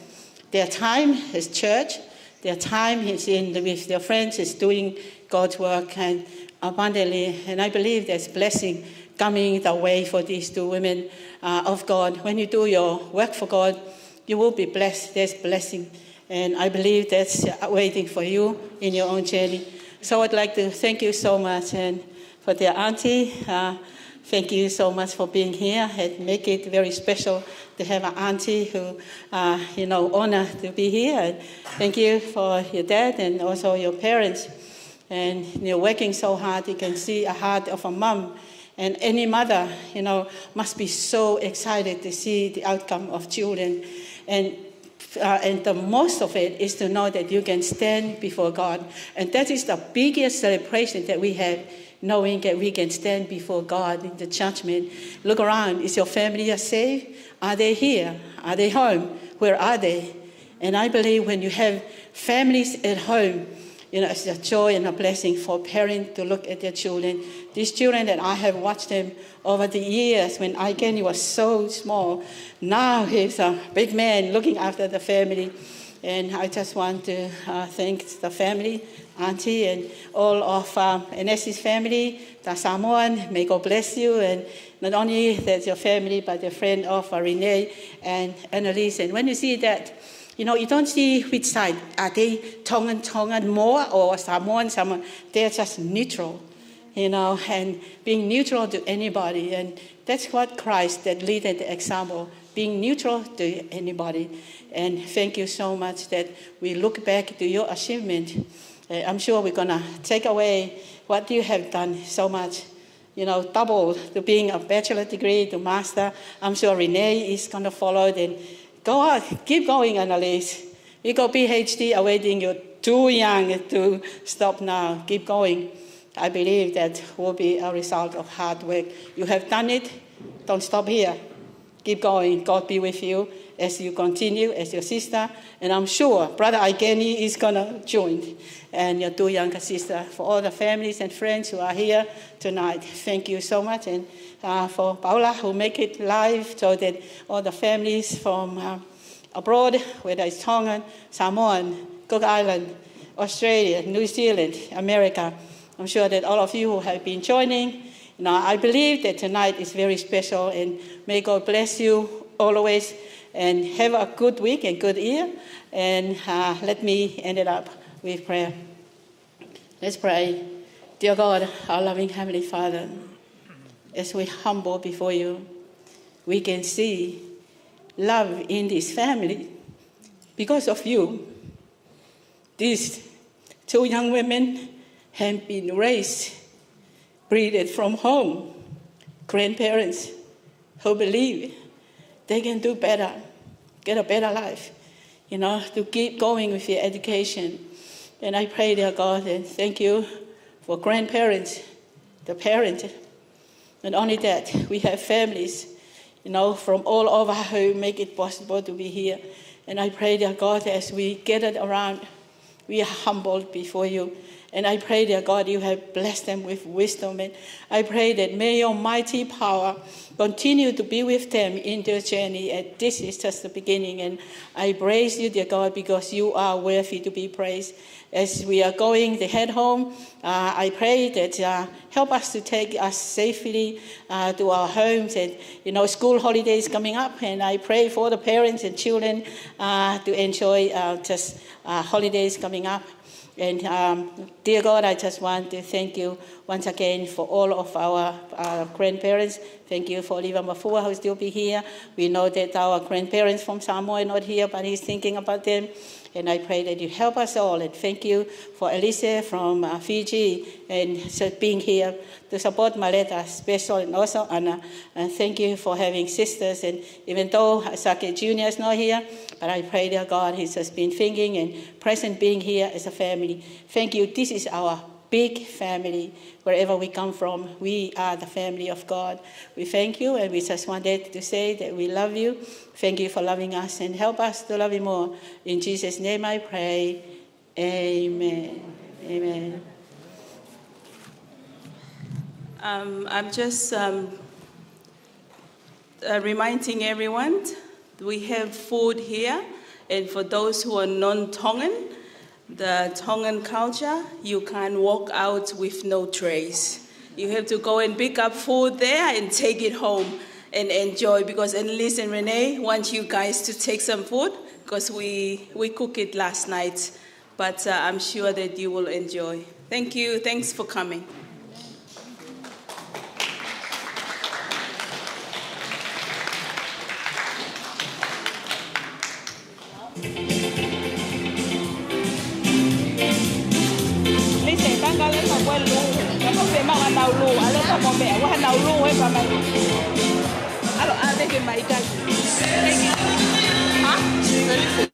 Their time is church. Their time is with their friends, is doing God's work and abundantly. And I believe there's blessing coming the way for these two women of God. When you do your work for God, you will be blessed. There's blessing. And I believe that's waiting for you in your own journey. So I'd like to thank you so much. And for their auntie, thank you so much for being here. And make it very special to have an auntie who, honor to be here. And thank you for your dad and also your parents. And you're working so hard. You can see a heart of a mom. And any mother, must be so excited to see the outcome of children. And the most of it is to know that you can stand before God. And that is the biggest celebration that we have, knowing that we can stand before God in the judgment. Look around. Is your family saved? Are they here? Are they home? Where are they? And I believe when you have families at home, it's a joy and a blessing for parents to look at their children. These children that I have watched them over the years when Kenny was so small. Now he's a big man looking after the family. And I just want to thank the family, Auntie, and all of Ines' family, the Samoan. May God bless you. And not only that's your family, but your friend of Renee and Annalise. And when you see that, you don't see which side. Are they Tongan more or Samoan? They're just neutral, and being neutral to anybody. And that's what Christ, that lead the example, being neutral to anybody. And thank you so much that we look back to your achievement. I'm sure we're going to take away what you have done so much. Double to being a bachelor degree to master. I'm sure Renee is going to follow. Then go on, keep going, Annalise. You got PhD awaiting you. Too young to stop now. Keep going. I believe that will be a result of hard work. You have done it. Don't stop here. Keep going. God be with you as you continue, as your sister. And I'm sure Brother Ikeni is going to join. And your two younger sisters. For all the families and friends who are here tonight, thank you so much. And for Paula, who make it live so that all the families from abroad, whether it's Tongan, Samoan, Cook Island, Australia, New Zealand, America, I'm sure that all of you who have been joining, I believe that tonight is very special, and may God bless you always, and have a good week and good year. And let me end it up with prayer. Let's pray. Dear God, our loving Heavenly Father, as we humble before you, we can see love in this family because of you. These two young women have been raised, breathed from home, grandparents who believe they can do better, get a better life, to keep going with your education. And I pray, dear God, and thank you for grandparents, the parents. Not only that, we have families, from all over who make it possible to be here. And I pray, dear God, as we gather around, we are humbled before you. And I pray, dear God, you have blessed them with wisdom. And I pray that may your mighty power continue to be with them in their journey. And this is just the beginning. And I praise you, dear God, because you are worthy to be praised. As we are going to head home, I pray that help us to take us safely to our homes. And, school holidays coming up. And I pray for the parents and children to enjoy holidays coming up. And dear God, I just want to thank you once again for all of our grandparents. Thank you for Oliva Mafua, who still be here. We know that our grandparents from Samoa are not here, but he's thinking about them. And I pray that you help us all. And thank you for Elise from Fiji and being here to support Maleta Special and also Anna. And thank you for having sisters. And even though Sake Jr. is not here, but I pray, dear God, he's just been thinking and present being here as a family. Thank you. This is our big family. Wherever we come from, we are the family of God. We thank you, and we just wanted to say that we love you. Thank you for loving us, and help us to love you more. In Jesus' name I pray. Amen. Amen. I'm just reminding everyone, we have food here, and for those who are non-Tongan, the Tongan culture, you can't walk out with no trays. You have to go and pick up food there and take it home and enjoy, because Annalise and Renee want you guys to take some food because we cooked it last night, but I'm sure that you will enjoy. Thank you. Thanks for coming. Huh?